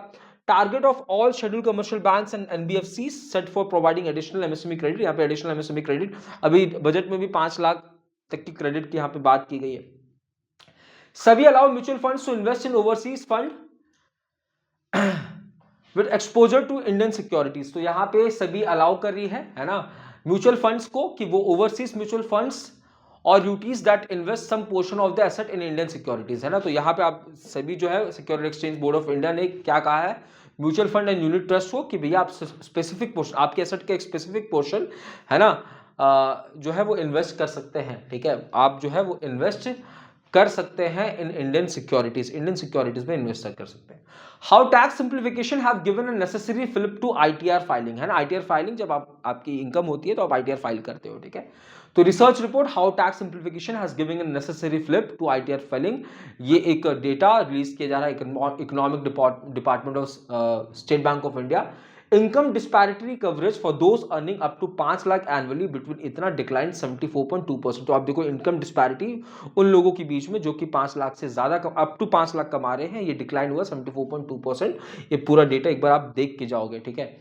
Target of all schedule commercial banks and NBFC set for providing additional MSME credit. यहाँ पे एडिशनल एमएसएमई क्रेडिट अभी बजट में भी 5 लाख तक की क्रेडिट की यहाँ पे बात की गई है। SEBI allow mutual funds to invest in overseas fund with exposure to Indian securities. तो यहाँ पे सभी अलाउ कर रही है ना, म्यूचुअल फंड्स को कि वो ओवरसीज म्यूचुअल फंड्स और UTs that invest some portion of the asset in Indian securities, है ना। तो यहाँ पे आप सभी जो है security exchange board of India ने क्या कहा है, mutual fund and unit trust को कि भैया आप स्पेसिफिक पोर्शन, आपके एसेट का एक स्पेसिफिक पोर्शन है ना जो है वो इन्वेस्ट कर सकते हैं, ठीक है, आप जो है वो इन्वेस्ट कर सकते हैं इन इंडियन सिक्योरिटीज में इन्वेस्ट कर सकते हैं। How tax simplification have given a necessary flip to ITR filing, है ना। आईटीआर फाइलिंग जब आपकी इनकम होती है तो आप आईटीआर फाइल करते हो, ठीक है। तो research report how tax simplification has given a necessary flip to ITR filing, ये एक डेटा रिलीज किया जा रहा है economic department of State Bank of India. Income disparity coverage for those earning up to 5 lakh annually between इतना decline 74.2%। तो आप देखो इनकम डिस्पैरिटी उन लोगों के बीच में जो कि 5 लाख से ज्यादा अप टू 5 लाख कमा रहे हैं, ये डिक्लाइन हुआ 74.2%। ये पूरा डेटा एक बार आप देख के जाओगे, ठीक है।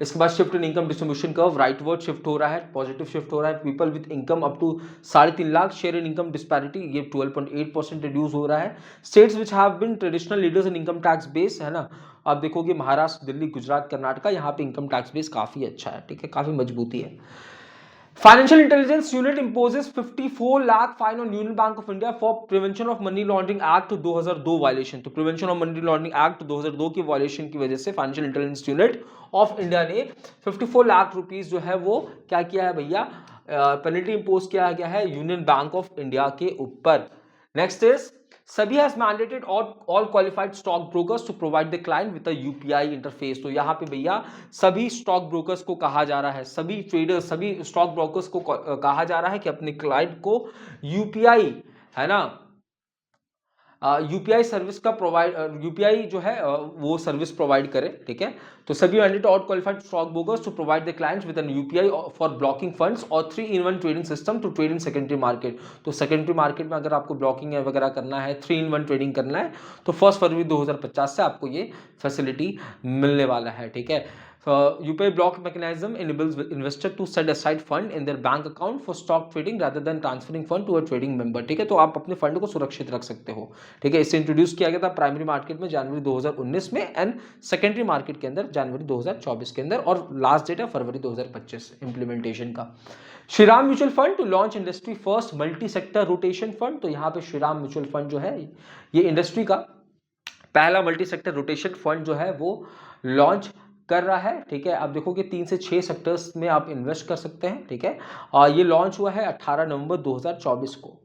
इसके बाद shift in income distribution curve rightward shift हो रहा है, पॉजिटिव शिफ्ट हो रहा है। People with income up to 3.5 lakh share in income disparity, ये 12.8% रिड्यूस हो रहा है। States which have been traditional leaders in income tax base, है ना, आप देखोगे महाराष्ट्र, दिल्ली, गुजरात, कर्नाटका, यहाँ पे इनकम टैक्स बेस काफी अच्छा है, ठीक है, काफी मजबूती है। Financial Intelligence Unit imposes 54 lakh fine on Union Bank of India for Prevention of Money Laundering Act 2002 violation. तो prevention of money laundering act 2002 की वायलेशन की वजह से financial intelligence unit of India ने 54 लाख रुपीस जो है वो क्या किया है भैया, पेनल्टी इंपोज किया गया है यूनियन बैंक ऑफ इंडिया के ऊपर। नेक्स्ट इज सभी has mandated all qualified stock brokers to provide the client with a UPI interface। तो यहाँ पे भैया सभी स्टॉक ब्रोकर्स को कहा जा रहा है, सभी ट्रेडर्स, सभी स्टॉक ब्रोकर्स को कहा जा रहा है कि अपने क्लाइंट को यूपीआई, है ना, यूपीआई सर्विस का यूपीआई जो है वो सर्विस प्रोवाइड करे, ठीक है। तो सभी मैंडेट और qualified stock brokers to provide the clients with an UPI for blocking funds और 3-in-1 trading system to trade in secondary market. तो सेकेंडरी मार्केट में अगर आपको ब्लॉकिंग वगैरह करना है, 3-in-1 ट्रेडिंग करना है, तो 1 फरवरी 2050 से आपको ये फैसिलिटी मिलने वाला है, ठीक है। UPI block mechanism enables investor to set aside fund in their bank account for stock trading rather than transferring fund to a trading member, ठीक है। तो आप अपने फंड को सुरक्षित रख सकते हो, ठीक है। इसे इंट्रोड्यूस किया गया था प्राइमरी मार्केट में जनवरी 2019 में एंड सेकेंडरी मार्केट के अंदर जनवरी 2024 के अंदर, और लास्ट डेट है फरवरी 2025 इंप्लीमेंटेशन का। Shriram mutual fund to launch industry first multi sector rotation fund. तो यहाँ पे श्रीराम म्यूचुअल फंड जो है ये इंडस्ट्री का पहला मल्टी सेक्टर रोटेशन फंड जो है वो लॉन्च कर रहा है, ठीक है। आप देखोगे 3 से 6 सेक्टर्स में आप इन्वेस्ट कर सकते हैं, ठीक है। और ये लॉन्च हुआ है 18 नवंबर 2024 को।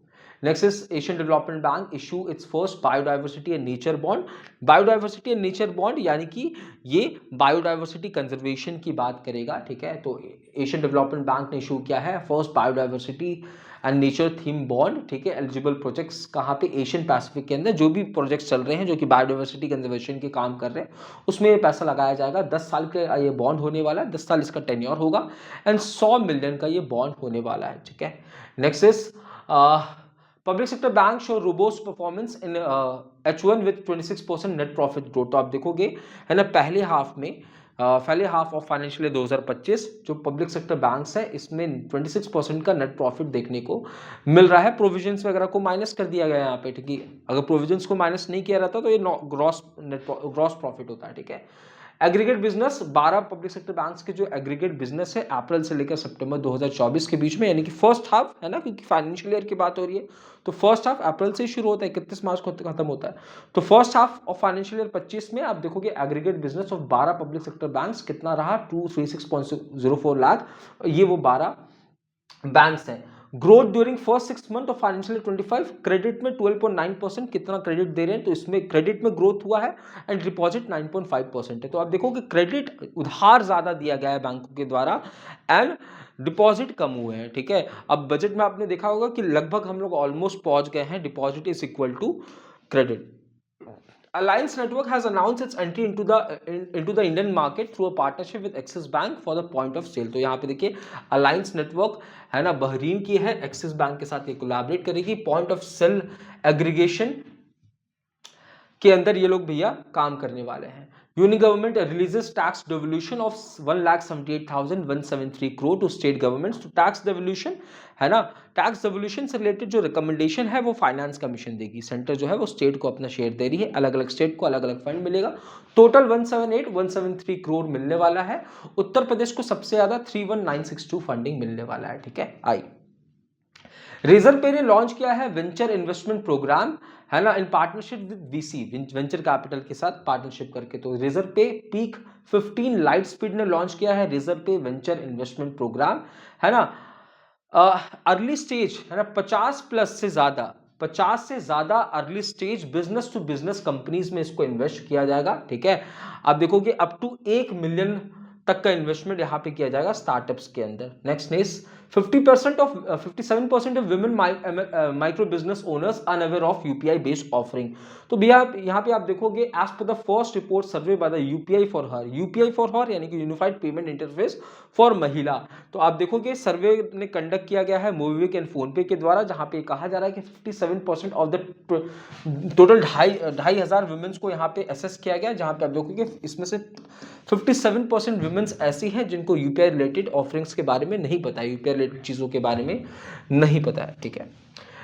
Next is Asian development bank issue it's first biodiversity and nature bond. Biodiversity and nature bond यानी कि ये बायोडाइवर्सिटी कंजर्वेशन की बात करेगा, ठीक है। तो एशियन डेवलपमेंट बैंक ने इशू किया है first biodiversity and nature theme bond, ठीक है। एलिजिबल प्रोजेक्ट्स कहाँ पे, एशियन पैसिफिक के अंदर जो भी प्रोजेक्ट्स चल रहे हैं जो कि बायोडाइवर्सिटी कंजर्वेशन के काम कर रहे हैं उसमें पैसा लगाया जाएगा। 10 साल का ये बॉन्ड होने वाला है, 10 साल इसका टेन्योर होगा एंड 100 मिलियन का ये बॉन्ड होने वाला है, ठीक है। Next is public sector bank show robust performance in H1 with 26% net profit growth. तो आप देखोगे है ना पहले हाफ ऑफ फाइनेंशियल ईयर 2025 जो पब्लिक सेक्टर बैंक्स है इसमें 26% का नेट प्रॉफिट देखने को मिल रहा है। प्रोविजंस वगैरह को माइनस कर दिया गया है यहाँ पे, ठीक है। अगर प्रोविजंस को माइनस नहीं किया रहता तो ये ग्रॉस प्रॉफिट होता है, ठीक है। Aggregate business 12 public sector banks के जो एग्रीगेट बिजनेस है अप्रैल से लेकर सितंबर 2024 के बीच में, यानी कि फर्स्ट हाफ है ना, क्योंकि फाइनेंशियल ईयर की बात हो रही है तो फर्स्ट हाफ अप्रैल से शुरू होता है, 31 मार्च को खत्म होता है। तो first half of financial year 25 में आप देखोगे aggregate business of 12 public sector banks कितना रहा, 236.04 लाख, ये वो 12 बैंक्स हैं। Growth during first 6 month of financial 25, credit में 12.9% कितना क्रेडिट दे रहे हैं, तो इसमें क्रेडिट में ग्रोथ हुआ है एंड डिपॉजिट 9.5% है। तो आप देखोगे क्रेडिट उधार ज्यादा दिया गया है बैंकों के द्वारा एंड डिपॉजिट कम हुए हैं, ठीक है। अब बजट में आपने देखा होगा कि लगभग हम लोग ऑलमोस्ट पहुंच गए हैं, deposit is equal to credit. Alliance Network has announced its entry into the Indian market through a partnership with Axis Bank for the point of sale। तो यहाँ पे देखिए Alliance Network है ना बहरीन की है, एक्सिस बैंक के साथ ये कोलैबोरेट करेगी, पॉइंट ऑफ सेल एग्रीगेशन के अंदर ये लोग भैया काम करने वाले हैं। Union government releases tax devolution of 1,78,173 crore to state governments. तो टैक्स devolution है ना, टैक्स devolution से रिलेटेड जो रिकमेंडेशन है वो फाइनेंस कमीशन देगी। सेंटर जो है वो स्टेट को अपना शेयर दे रही है, अलग अलग स्टेट को अलग अलग फंड मिलेगा। टोटल 178,173 करोड़ मिलने वाला है। उत्तर प्रदेश को सबसे ज्यादा 31962 फंडिंग मिलने वाला है। ठीक है, आई रिजर्व पे ने लॉन्च किया है वेंचर इन्वेस्टमेंट प्रोग्राम, है ना, in partnership with VC, venture capital के साथ पार्टनरशिप करके। तो रिजर्व पे पीक 15 लाइट स्पीड ने लॉन्च किया है रिजर्व पे वेंचर इन्वेस्टमेंट प्रोग्राम, है ना। अर्ली स्टेज, है ना, 50 से ज्यादा early stage business to business companies में इसको इन्वेस्ट किया जाएगा। ठीक है, आप देखोगे अप टू 1 मिलियन तक का इन्वेस्टमेंट यहां पे किया जाएगा स्टार्टअप्स के अंदर। Next is 57% of women micro business owners unaware of UPI based offering. तो भैया यहाँ पे आप देखोगे as per the first report survey by the UPI for her यानी कि यूनिफाइड पेमेंट इंटरफेस फॉर महिला। तो आप देखोगे सर्वे ने कंडक्ट किया गया है मोबिक्विक एंड फोनपे के द्वारा, जहां पे कहा जा रहा है कि 57% ऑफ द टोटल 2,500 वुमेन्स को यहाँ पे असेस किया गया, जहां पे आप देखोगे इसमें से 57% वुमेन्स ऐसी हैं जिनको यूपीआई रिलेटेड ऑफरिंग्स के बारे में नहीं पता है, यूपीआई रिलेटेड चीजों के बारे में नहीं पता है। ठीक है,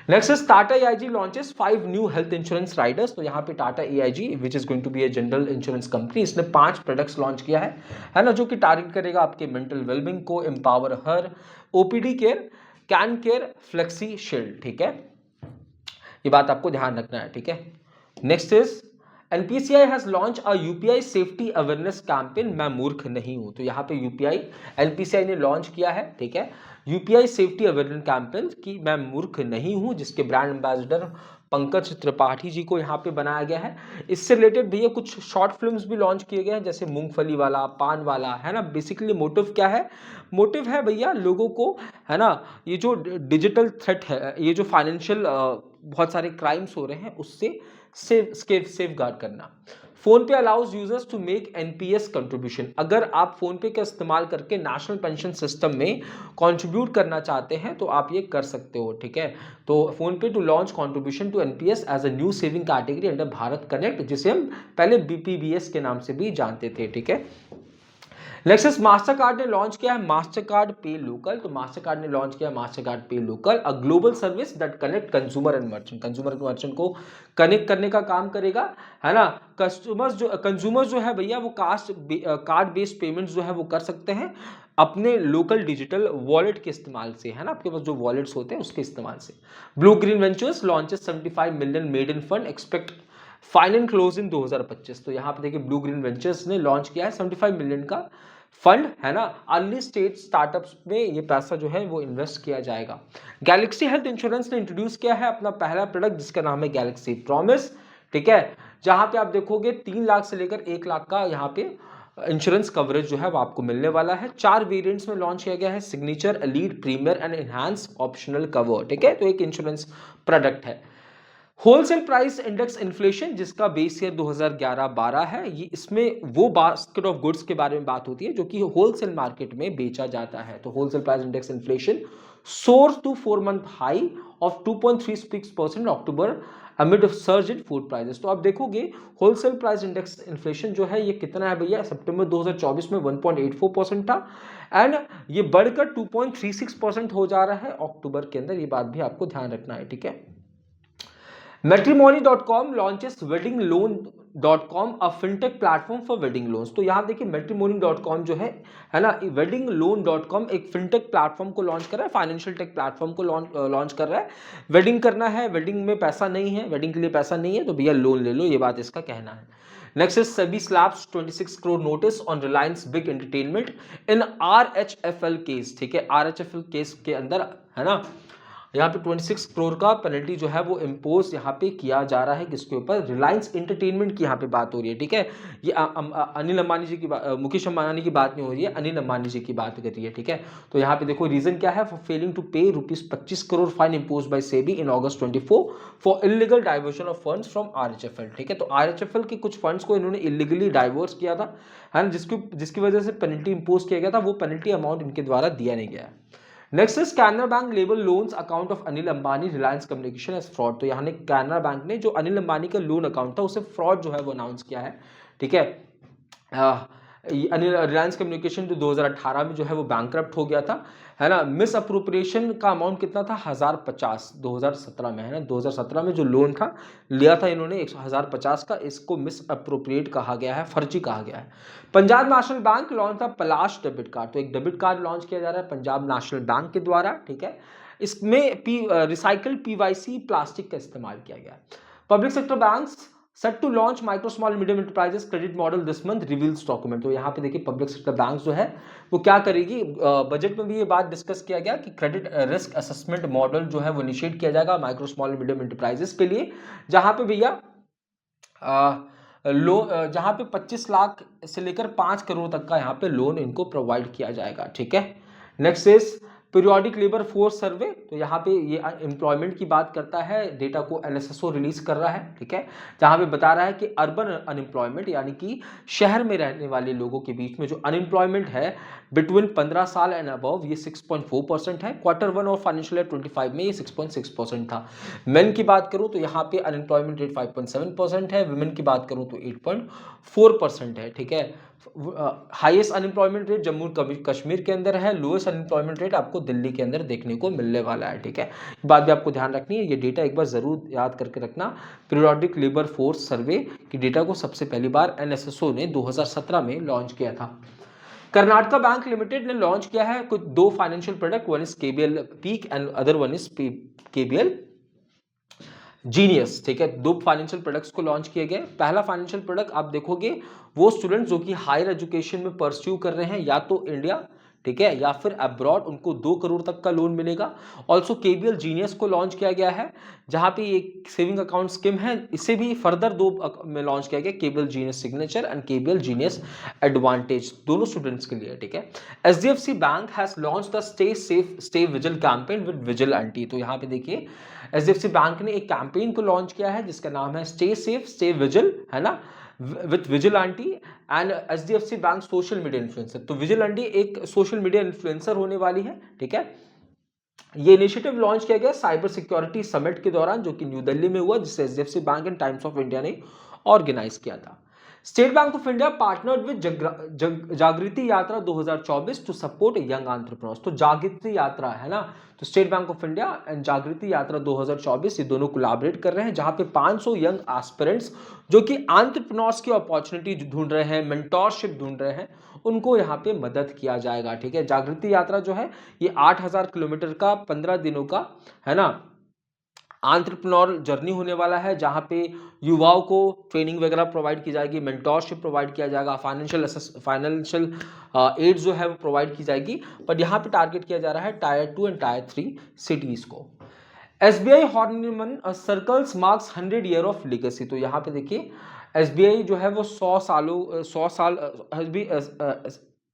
next is Tata AIG launches 5 new health insurance riders. तो यहाँ पे Tata AIG which is going to be a general insurance company, इसने 5 प्रोडक्ट्स लॉन्च किया है ना, जो कि टारगेट करेगा आपके मेंटल वेलबिंग को, empower her, OPD care, can care, flexi shield. ठीक है, ये बात आपको ध्यान रखना है। ठीक है, next is NPCI has launch a UPI safety awareness campaign, मैं मूर्ख नहीं हूं। तो यहाँ पे यूपीआई एनपीसीआई ने लॉन्च किया है, ठीक है, यूपीआई सेफ्टी अवेयरनेस कैंपेन की मैं मूर्ख नहीं हूं, जिसके ब्रांड एम्बेसडर पंकज त्रिपाठी जी को यहाँ पे बनाया गया है। इससे रिलेटेड भैया कुछ शॉर्ट फिल्म्स भी लॉन्च किए गए हैं, जैसे मूंगफली वाला, पान वाला, है ना। बेसिकली मोटिव क्या है, मोटिव है भैया लोगों को, है ना, ये जो डिजिटल थ्रेट है, ये जो फाइनेंशियल बहुत सारे क्राइम्स हो रहे हैं उससे सेफ गार्ड करना। PhonePe allows users to make NPS contribution. अगर आप फोन पे का इस्तेमाल करके नेशनल पेंशन सिस्टम में कंट्रीब्यूट करना चाहते हैं तो आप ये कर सकते हो। ठीक है, तो PhonePe to launch contribution to NPS as a new saving category under Bharat connect, जिसे हम पहले बीपीबीएस के नाम से भी जानते थे। ठीक है, नेक्स्ट मास्टर कार्ड ने लॉन्च किया है मास्टर कार्ड पे लोकल। तो मास्टर कार्ड ने लॉन्च किया मास्टर कार्ड पे local, a global service that connect consumer and merchant. Consumer को कनेक्ट करने का काम करेगा, है ना। कंज्यूमर्स जो है भैया वो कार्ड बेस्ड पेमेंट्स जो है वो कर सकते हैं अपने लोकल डिजिटल वॉलेट के इस्तेमाल से, है ना, आपके पास जो वॉलेट्स होते हैं उसके इस्तेमाल से। Blue green ventures launches 75 million made in fund, expect final close in 2025। तो यहाँ पे देखिए ब्लू ग्रीन वेंचर्स ने लॉन्च किया है 75 मिलियन का फंड, है ना। अर्ली स्टेज स्टार्टअप्स में ये पैसा जो है वो इन्वेस्ट किया जाएगा। गैलेक्सी हेल्थ इंश्योरेंस ने इंट्रोड्यूस किया है अपना पहला प्रोडक्ट जिसका नाम है गैलेक्सी प्रॉमिस। ठीक है, जहां पे आप देखोगे 3 लाख से लेकर 1 लाख का यहाँ पे इंश्योरेंस कवरेज जो है वो आपको मिलने वाला है। 4 वेरिएंट्स में लॉन्च किया गया है, signature, elite, premier and enhance optional cover. ठीक है, तो एक इंश्योरेंस प्रोडक्ट है। होलसेल प्राइस इंडेक्स इन्फ्लेशन जिसका बेस ईयर 2011-12 है, ये इसमें वो बास्केट ऑफ गुड्स के बारे में बात होती है जो कि होलसेल मार्केट में बेचा जाता है। तो wholesale price index inflation source to 4 month high of 2.36% October amid surge in food prices. तो आप देखोगे होलसेल प्राइस इंडेक्स इन्फ्लेशन जो है ये कितना है भैया, सितंबर 2024 में 1.84% था एंड ये बढ़कर 2.36% हो जा रहा है अक्टूबर के अंदर। ये बात भी आपको ध्यान रखना है। ठीक है, Matrimony.com launches weddingloan.com, a fintech platform for wedding loans। तो यहाँ देखिए Matrimony.com जो है ना, weddingloan.com एक फिनटेक प्लेटफॉर्म को लॉन्च कर रहा है, फाइनेंशियल टेक प्लेटफॉर्म को लॉन्च कर रहा है। वेडिंग करना है, वेडिंग में पैसा नहीं है, वेडिंग के लिए पैसा नहीं है तो भैया लोन ले लो, ये बात इसका कहना है। Next is SEBI slaps 26 crore notice on Reliance Big entertainment in RHFL case. ठीक है, आरएचएफएल केस के अंदर, है ना, यहाँ पे 26 करोड़ का पेनल्टी जो है वो इम्पोज यहाँ पे किया जा रहा है, किसके ऊपर, रिलायंस एंटरटेनमेंट की यहाँ पे बात हो रही है। ठीक है, ये अनिल अंबानी जी की मुकेश अंबानी की बात नहीं हो रही है, अनिल अंबानी जी की बात कर रही है। ठीक है, तो यहाँ पे देखो रीजन क्या है, फॉर फेलिंग टू पे ₹25 crore fine impose by SEBI in August 24 for illegal diversion of funds from RHFL. ठीक है, तो आरएचएफएल के कुछ फंड्स को इन्होंने इलीगली डाइवर्स किया था, है ना, जिसकी वजह से पेनल्टी इम्पोज किया गया था, वो पेनल्टी अमाउंट इनके द्वारा दिया नहीं गया है। Next is Canara bank label loans account of Anil Ambani Reliance communication as fraud. तो यहाँ कैनरा बैंक ने जो अनिल अंबानी का लोन अकाउंट था उसे फ्रॉड जो है वो अनाउंस किया है। ठीक है, रिलायंस कम्युनिकेशन जो 2018 में जो है वो बैंकरप्ट हो गया था, है ना। मिस अप्रोप्रिएशन का अमाउंट कितना था, 1050 2017 में, है ना। 2017 में जो लोन था लिया था इन्होंने 1050 का, इसको मिस अप्रोप्रिएट कहा गया है, फर्जी कहा गया है। पंजाब नेशनल बैंक लॉन्च था पलाश डेबिट कार्ड, तो एक डेबिट कार्ड लॉन्च किया जा रहा है पंजाब नेशनल बैंक के द्वारा, ठीक है। इसमें रिसाइकल्ड पीवाईसी प्लास्टिक का इस्तेमाल किया गया। Public sector banks set to launch micro small medium enterprises credit model this month, reveals document. तो यहाँ पे देखिए पब्लिक सेक्टर बैंक जो है वो क्या करेगी, बजट में भी ये बात डिस्कस किया गया कि क्रेडिट रिस्क असेसमेंट मॉडल जो है वो इनिशिएट किया जाएगा माइक्रो स्मॉल मीडियम एंटरप्राइजेस के लिए, जहां पे भैया जहां पे 25 लाख से लेकर 5 करोड़ तक का यहाँ पे लोन इनको प्रोवाइड किया जाएगा, ठीक है। Next is periodic labour force survey, तो यहाँ पे ये एम्प्लॉयमेंट की बात करता है, डेटा को एनएसएसओ रिलीज कर रहा है, ठीक है, जहाँ पे बता रहा है कि अर्बन अनएम्प्लॉयमेंट यानी कि शहर में रहने वाले लोगों के बीच में जो अनएम्प्लॉयमेंट है बिटवीन 15 साल एंड अबव, ये 6.4% है। Q1 और फाइनेंशियल ईयर 25 में ये 6.6% था। मेन की बात करूं तो यहाँ पे अनएम्प्लॉयमेंट रेट 5.7% है, वुमेन की बात करूं तो 8.4% है, ठीक है। Highest unemployment rate Jammu Kashmir के अंदर है, लोएस्ट अनएम्प्लॉयमेंट रेट आपको दिल्ली के अंदर देखने को मिलने वाला है, ठीक है। बात भी आपको ध्यान रखनी है, ये डेटा एक बार जरूर याद करके रखना। पीरियोडिक लेबर फोर्स सर्वे की डेटा को सबसे पहली बार एनएसएसओ ने 2017 में लॉन्च किया था। कर्नाटका बैंक लिमिटेड ने लॉन्च किया है कुछ 2 financial product, one is KBL peak and other one is KBL genius, ठीक है। 2 फाइनेंशियल प्रोडक्ट्स को लॉन्च किए गए। पहला फाइनेंशियल प्रोडक्ट आप देखोगे वो स्टूडेंट जो कि हायर एजुकेशन में परस्यू कर रहे हैं या तो इंडिया, ठीक है, या फिर अब्रॉड, उनको 2 करोड़ तक का लोन मिलेगा। ऑल्सो केबीएल जीनियस को लॉन्च किया गया है, जहां पे एक सेविंग अकाउंट स्कीम है, इसे भी फर्दर 2 में लॉन्च किया गया, KBL genius signature and KBL genius advantage, दोनों स्टूडेंट्स के लिए, ठीक है। HDFC bank has launch the stay safe stay vigil campaign with vigil aunty. तो यहाँ पे देखिए एचडीएफसी बैंक ने एक कैंपेन को लॉन्च किया है जिसका नाम है स्टे सेफ स्टे विजिल, है ना, with vigil aunty and HDFC bank social media influencer. तो विजिल आंटी एक सोशल मीडिया इन्फ्लुएंसर होने वाली है, ठीक है। ये इनिशिएटिव लॉन्च किया गया साइबर सिक्योरिटी समिट के दौरान, जो कि न्यू दिल्ली में हुआ, जिसे HDFC bank and times of India ने ऑर्गेनाइज किया था। State Bank of India partnered with जागृति यात्रा 2024 टू सपोर्ट यंग एंटरप्रेन्योर्स। तो जागृति यात्रा है ना, तो state Bank of India and जागृति यात्रा 2024 ये दोनों कोलैबोरेट कर रहे हैं, जहां पे 500 यंग एस्पिरेंट्स जो कि एंटरप्रेन्योर्स की अपॉर्चुनिटी ढूंढ रहे हैं, मेंटोरशिप ढूंढ रहे हैं, उनको यहाँ पे मदद किया जाएगा, ठीक है। जागृति यात्रा जो है ये 8000 किलोमीटर का 15 दिनों का, है ना, एंटरप्रेन्योर जर्नी होने वाला है, जहां पे युवाओं को ट्रेनिंग वगैरह प्रोवाइड की जाएगी, मेंटोरशिप प्रोवाइड किया जाएगा, फाइनेंशियल एड जो है वो प्रोवाइड की जाएगी। पर यहाँ पे टारगेट किया जा रहा है टायर 2 एंड टायर 3 सिटीज को। SBI Horniman circles marks 100 year of legacy. तो यहाँ पे देखिए एसबीआई जो है वो 100 साल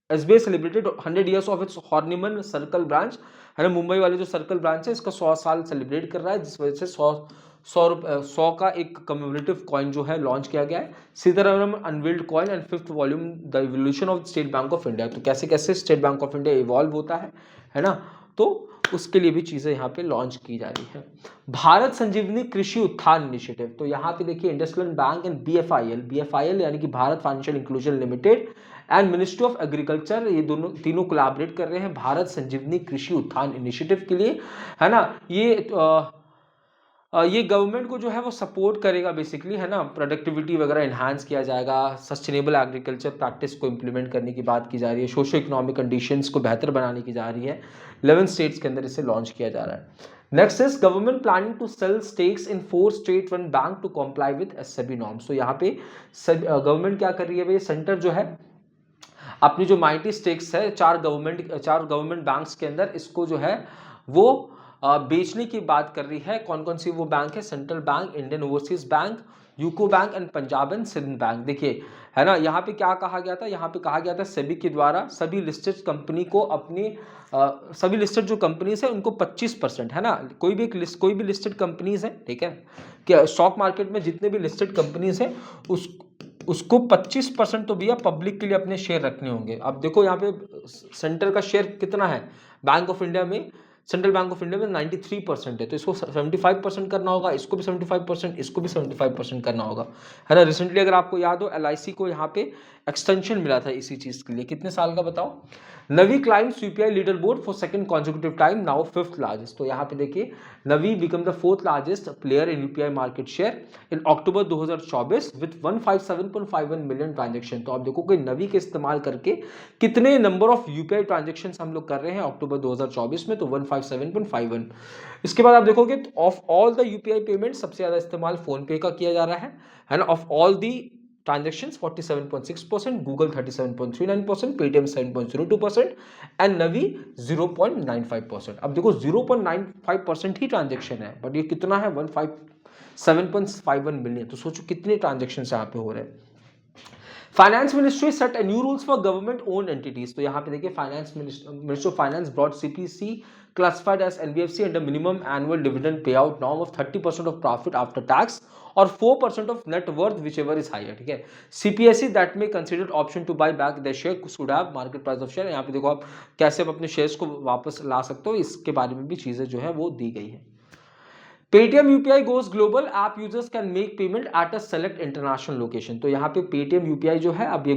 SBI celebrated 100 years of its Horniman circle branch, है ना, मुंबई वाले जो सर्कल ब्रांच है इसका 100 साल सेलिब्रेट कर रहा है, जिस वजह से 100 का एक कम्मेमोरेटिव कॉइन जो है लॉन्च किया गया है। Sitharaman unveiled coin and 5th volume the evolution of State Bank of India. तो कैसे कैसे state Bank of India evolve होता है ना, तो उसके लिए भी चीजें यहाँ पे लॉन्च की जा रही है। भारत संजीवनी कृषि उत्थान इनिशिएटिव, तो यहाँ पे देखिए इंडस्ट्रियल बैंक एंड बीएफआईएल यानी कि Bharat financial inclusion limited and ministry of agriculture, ये तीनों कोलैबोरेट कर रहे हैं भारत संजीवनी कृषि उत्थान इनिशिएटिव के लिए, है ना। ये गवर्नमेंट को जो है वो सपोर्ट करेगा बेसिकली, है ना, प्रोडक्टिविटी वगैरह इन्हांस किया जाएगा, सस्टेनेबल एग्रीकल्चर प्रैक्टिस को इंप्लीमेंट करने की बात की जा रही है, सोशो इकोनॉमिक कंडीशंस को बेहतर बनाने की जा रही है। 11 स्टेट्स के अंदर इसे लॉन्च किया जा रहा है। Next is government planning to sell stakes in 4 state run bank to comply with SEBI norms. तो यहाँ पे गवर्नमेंट क्या कर रही है भाई, सेंटर जो है अपनी जो माइटी स्टेक्स है 4 गवर्नमेंट बैंक्स के अंदर, इसको जो है वो बेचने की बात कर रही है। कौन कौन सी वो बैंक है, central bank, Indian overseas bank, UCO bank and Punjab and Sind bank. देखिए, है ना, यहाँ पे क्या कहा गया था, यहाँ पे कहा गया था सेबी के द्वारा सभी लिस्टेड कंपनी को अपनी सभी लिस्टेड जो कंपनीज है उनको 25%, है ना, कोई भी लिस्टेड कंपनीज है, ठीक है, कि स्टॉक मार्केट में जितने भी लिस्टेड कंपनीज है उसको 25% तो भैया पब्लिक के लिए अपने शेयर रखने होंगे। अब देखो यहाँ पे सेंटर का शेयर कितना है बैंक ऑफ इंडिया में, सेंट्रल बैंक ऑफ इंडिया में 93% है, तो इसको 75% करना होगा, इसको भी 75%, इसको भी 75% करना होगा, है ना। रिसेंटली अगर आपको याद हो LIC को यहाँ पे एक्सटेंशन मिला था इसी चीज के लिए, कितने साल का बताओ। Navi climbs UPI leader board for second consecutive time, now 5th largest. तो यहाँ पे देखिए Navi become the 4th largest player in UPI market share in October 2024 विद 157.51 मिलियन ट्रांजेक्शन। तो आप देखो कि नवी के इस्तेमाल करके कितने नंबर ऑफ यूपीआई ट्रांजेक्शन हम लोग कर रहे हैं अक्टूबर 2024 में, तो 157.51। इसके बाद आप देखोगे of all the UPI payment सबसे ज्यादा इस्तेमाल फोन पे का किया जा रहा है ना। Of all the transactions 47.6%, Google 37.39%, Paytm 7.02% and Navi 0.95%। अब देखो 0.95% ही ट्रांजेक्शन है, बट ये कितना है 157.51 मिलियन। तो सोचो कितने ट्रांजेक्शन यहाँ पे हो रहे हैं। Finance ministry set a new rules for government own entities. तो यहाँ पे देखिए finance ministry of finance brought CPC classified as NBFC under minimum annual dividend payout norm of 30% of profit after tax और 4% of net worth whichever is higher, ठीक है। CPSE that may considered option to buy back their share should have market price of share। यहाँ पे देखो आप कैसे आप अपने शेयर्स को वापस ला सकते हो, इसके बारे में भी चीजें जो है वो दी गई है। Paytm UPI goes global, app users can make payment at a select international location। तो यहाँ पे Paytm UPI जो है अब ये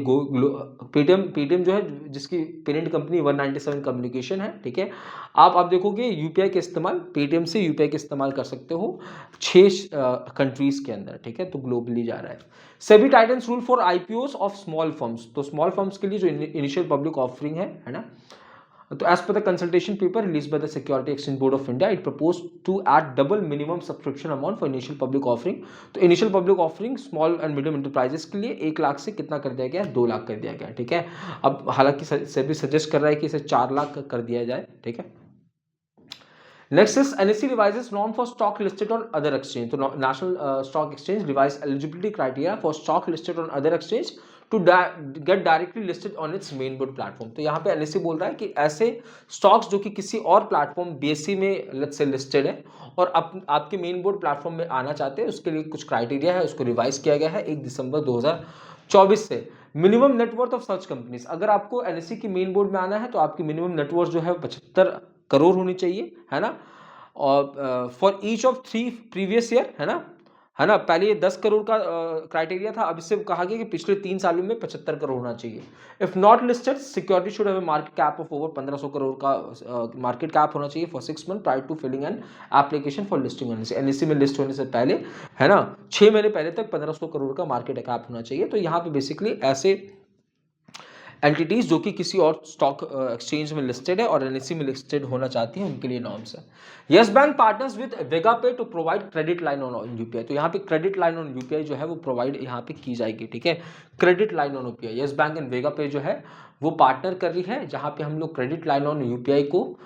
Paytm जो है जिसकी पेरेंट कंपनी 197 कम्युनिकेशन है, ठीक है। आप देखोगे यूपीआई के इस्तेमाल Paytm से यूपीआई के इस्तेमाल कर सकते हो 6 कंट्रीज के अंदर, ठीक है। तो ग्लोबली जा रहा है। SEBI titans rule for IPOs of small firms. तो स्मॉल फर्म्स के लिए जो इनिशियल पब्लिक ऑफरिंग है ना। तो as per the consultation paper released by the Security Exchange Board of India, it proposed to add double minimum subscription amount for initial public offering। तो initial public offering small and medium enterprises के लिए 1 लाख से कितना कर दिया गया, 2 लाख कर दिया गया, ठीक है। अब हालांकि सेबी सजेस्ट कर रहा है कि इसे 4 लाख कर दिया जाए, ठीक है। Next is NSE revises norm for stock listed on other exchange। तो National Stock Exchange revised eligibility criteria for stock listed on other exchange to get directly listed on its main board platform। तो यहाँ पे NSE बोल रहा है कि ऐसे stocks जो कि किसी और प्लेटफॉर्म BSE में लेट्स से लिस्टेड है और आपके मेन बोर्ड प्लेटफॉर्म में आना चाहते हैं, उसके लिए कुछ क्राइटेरिया है, उसको रिवाइज किया गया है 1 दिसंबर 2024 से। Minimum net worth of such companies, अगर आपको NSE की मेन बोर्ड में आना है तो आपकी मिनिमम नेटवर्थ जो है 75 करोड़ होनी चाहिए, है ना। और for each of 3 previous year, है ना। पहले ये 10 करोड़ का क्राइटेरिया था, अब इससे कहा गया कि पिछले 3 सालों में 75 करोड़ होना चाहिए। If not listed security should have a market cap of over 1500 crore का मार्केट कैप होना चाहिए for 6 month prior to filing an application for listing NSE में लिस्ट होने से पहले, है ना। 6 महीने पहले तक 1500 करोड़ का मार्केट कैप होना चाहिए। तो यहाँ पे बेसिकली ऐसे एंटिटीज जो कि किसी और स्टॉक एक्सचेंज में लिस्टेड है और NSE में लिस्टेड होना चाहती हैं, उनके लिए नॉर्म्स है। Yes bank partners with Vegapay to provide credit line on UPI. तो यहाँ पे क्रेडिट लाइन ऑन यूपीआई जो है वो प्रोवाइड यहाँ पे की जाएगी, ठीक है। Credit line on UPI, Yes bank and Vega pay जो है वो पार्टनर कर रही है, जहां पे हम लोग क्रेडिट लाइन ऑन यूपीआई को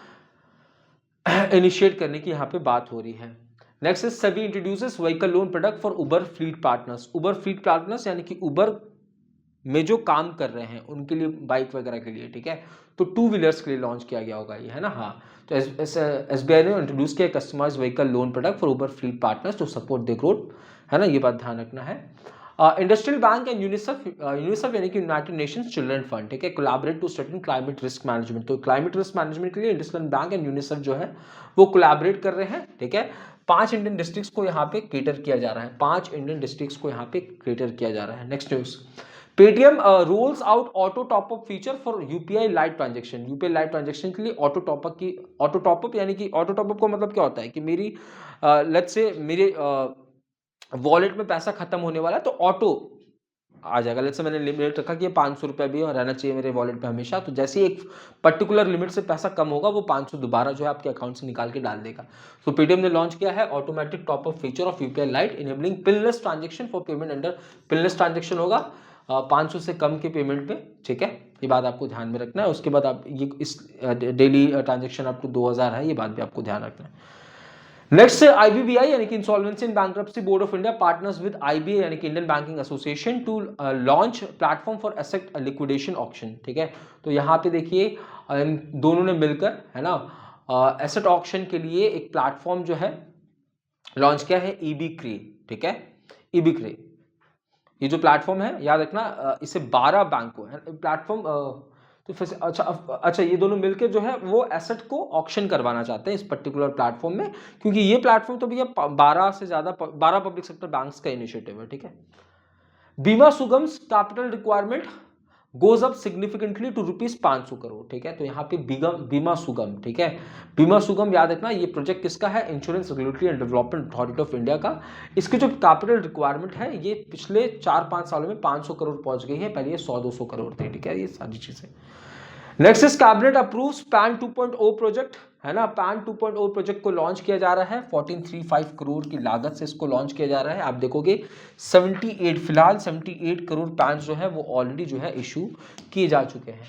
इनिशिएट करने की यहाँ पे बात हो रही है। Next is SEBI introduces vehicle loan product for Uber fleet partners. Uber fleet partners यानी कि उबर में जो काम कर रहे हैं उनके लिए, बाइक वगैरह के लिए, ठीक है। तो 2 व्हीलर्स के लिए लॉन्च किया गया होगा ये, है ना। हाँ, तो SBI ने इंट्रोड्यूस किया customize vehicle loan product for Uber fleet partners to support the growth, है ना। ये बात ध्यान रखना है। इंडस्ट्रियल बैंक एंड यूनिसेफ यानी कि यूनाइटेड नेशंस चिल्ड्रन फंड, ठीक है, collaborate to strengthen climate risk management. तो क्लाइमेट रिस्क मैनेजमेंट के लिए इंडस्ट्रियल बैंक एंड यूनिसेफ जो है वो कोलैबोरेट कर रहे हैं, ठीक है। 5 इंडियन डिस्ट्रिक्ट्स को यहाँ पे केटर किया जा रहा है, 5 इंडियन डिस्ट्रिक्ट्स को यहाँ पे केटर किया जा रहा है। Next news, Paytm rolls out auto top up feature for UPI Lite transaction। UPI Lite transaction के लिए ऑटो टॉप अप यानी कि ऑटो टॉप अप का मतलब क्या होता है कि मेरी लेट्स से मेरे वॉलेट में पैसा खत्म होने वाला है तो ऑटो आ जाएगा। लेट्स से मैंने लिमिट रखा कि ये 500 रुपये भी रहना चाहिए मेरे वॉलेट पे हमेशा, तो जैसे ही एक पर्टिकुलर लिमिट से पैसा कम होगा वो 500 दोबारा जो है आपके अकाउंट से निकाल के डाल देगा। तो Paytm ने लॉन्च किया है automatic top up feature of UPI Lite enabling pinless transaction for payment under, pinless transaction होगा 500 से कम के पेमेंट पे, ठीक है। ये बात आपको ध्यान में रखना है। उसके बाद आप ये इस डेली ट्रांजेक्शन अप टू 2000 है, ये बात भी आपको ध्यान रखना है। नेक्स्ट IBBI यानी कि insolvency and bankruptcy board of India partners with IBA यानी कि Indian banking association to launch platform for asset liquidation auction, ठीक है। तो यहाँ पे देखिए इन दोनों ने मिलकर, है ना, एसेट ऑक्शन के लिए एक प्लेटफॉर्म जो है लॉन्च किया है, EBCRE, ठीक है। EBCRE ये जो प्लेटफॉर्म है याद रखना, इसे 12 बैंकों है प्लेटफॉर्म, तो फिर अच्छा अच्छा ये दोनों मिलके जो है वो एसेट को ऑक्शन करवाना चाहते हैं इस पर्टिकुलर प्लेटफॉर्म में, क्योंकि ये प्लेटफॉर्म तो भैया 12 से ज्यादा 12 पब्लिक सेक्टर बैंक्स का इनिशिएटिव है, ठीक है। Bima Sugam's capital requirement goes up significantly to ₹500 crore, ठीक है। तो यहाँ पे बीमा सुगम, ठीक है, बीमा सुगम याद रखना, ये प्रोजेक्ट किसका है, insurance regulatory and development authority of India का। इसकी जो कैपिटल रिक्वायरमेंट है ये पिछले 4-5 सालों में 500 करोड़ पहुंच गई है, पहले ये 100-200 करोड़ थी, ठीक है, ये सारी चीजें। Next is cabinet approves pan 2.0 project, है ना। पैन 2.0 प्रोजेक्ट को लॉन्च किया जा रहा है, 1435 करोड़ की लागत से इसको लॉन्च किया जा रहा है। आप देखोगे 78 फिलहाल 78 करोड़ पैन जो है वो ऑलरेडी जो है इशू किए जा चुके हैं।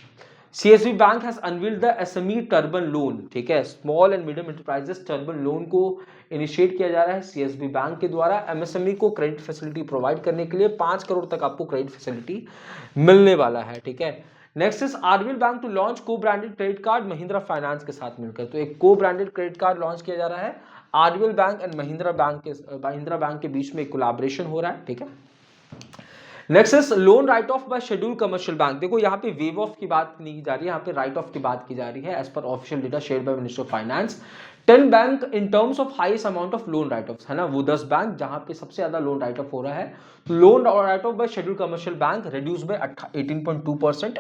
CSB bank has unveiled the SME turban loan, ठीक है, small and medium enterprises turban loan को इनिशिएट किया जा रहा है सीएसबी बैंक के द्वारा। एमएसएमई को क्रेडिट फैसिलिटी प्रोवाइड करने के लिए 5 करोड़ तक आपको क्रेडिट फैसिलिटी मिलने वाला है, ठीक है। Next is RBL bank to launch co branded credit card Mahindra finance के साथ मिलकर, तो एक को ब्रांडेड क्रेडिट कार्ड लॉन्च किया जा रहा है RBL bank and Mahindra bank के बीच में एक कोलैबोरेशन हो रहा है, ठीक है। Next is loan write off by schedule commercial bank, देखो यहाँ पे वेव ऑफ की बात नहीं की जा रही है, यहाँ पे राइट ऑफ की बात की जा रही है। As per official data shared by minister of finance 10 bank in terms of highest amount of loan write off, है ना, वो 10 बैंक जहां पे सबसे ज्यादा लोन राइट ऑफ हो रहा है। Loan write off by schedule commercial bank reduce by 18.2%।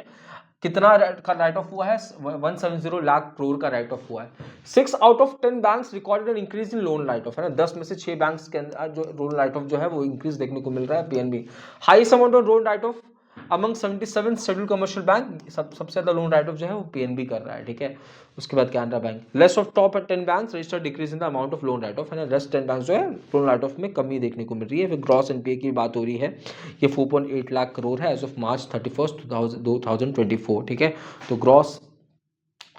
कितना का राइट ऑफ हुआ है, 170 लाख करोड़ का राइट ऑफ हुआ है। 6 out of 10 banks recorded an increase in loan write off, है ना, 10 में से 6 बैंक्स के अंदर जो लोन राइट ऑफ जो है वो इंक्रीज देखने को मिल रहा है। PNB highest amount of loan write of among 77 schedule commercial bank, सबसे ज्यादा लोन राइट ऑफ जो है वो पीएनबी कर रहा है, ठीक है। उसके बाद Canara bank, less of top 10 banks registered decrease in the amount of loan write off, है ना, रेस्ट 10 बैंक्स जो है लोन राइट ऑफ में कमी देखने को मिल रही है। फिर ग्रॉस एनपीए की बात हो रही है, ये 4.8 लाख करोड़ है एज ऑफ मार्च 31 2024, ठीक है। तो ग्रॉस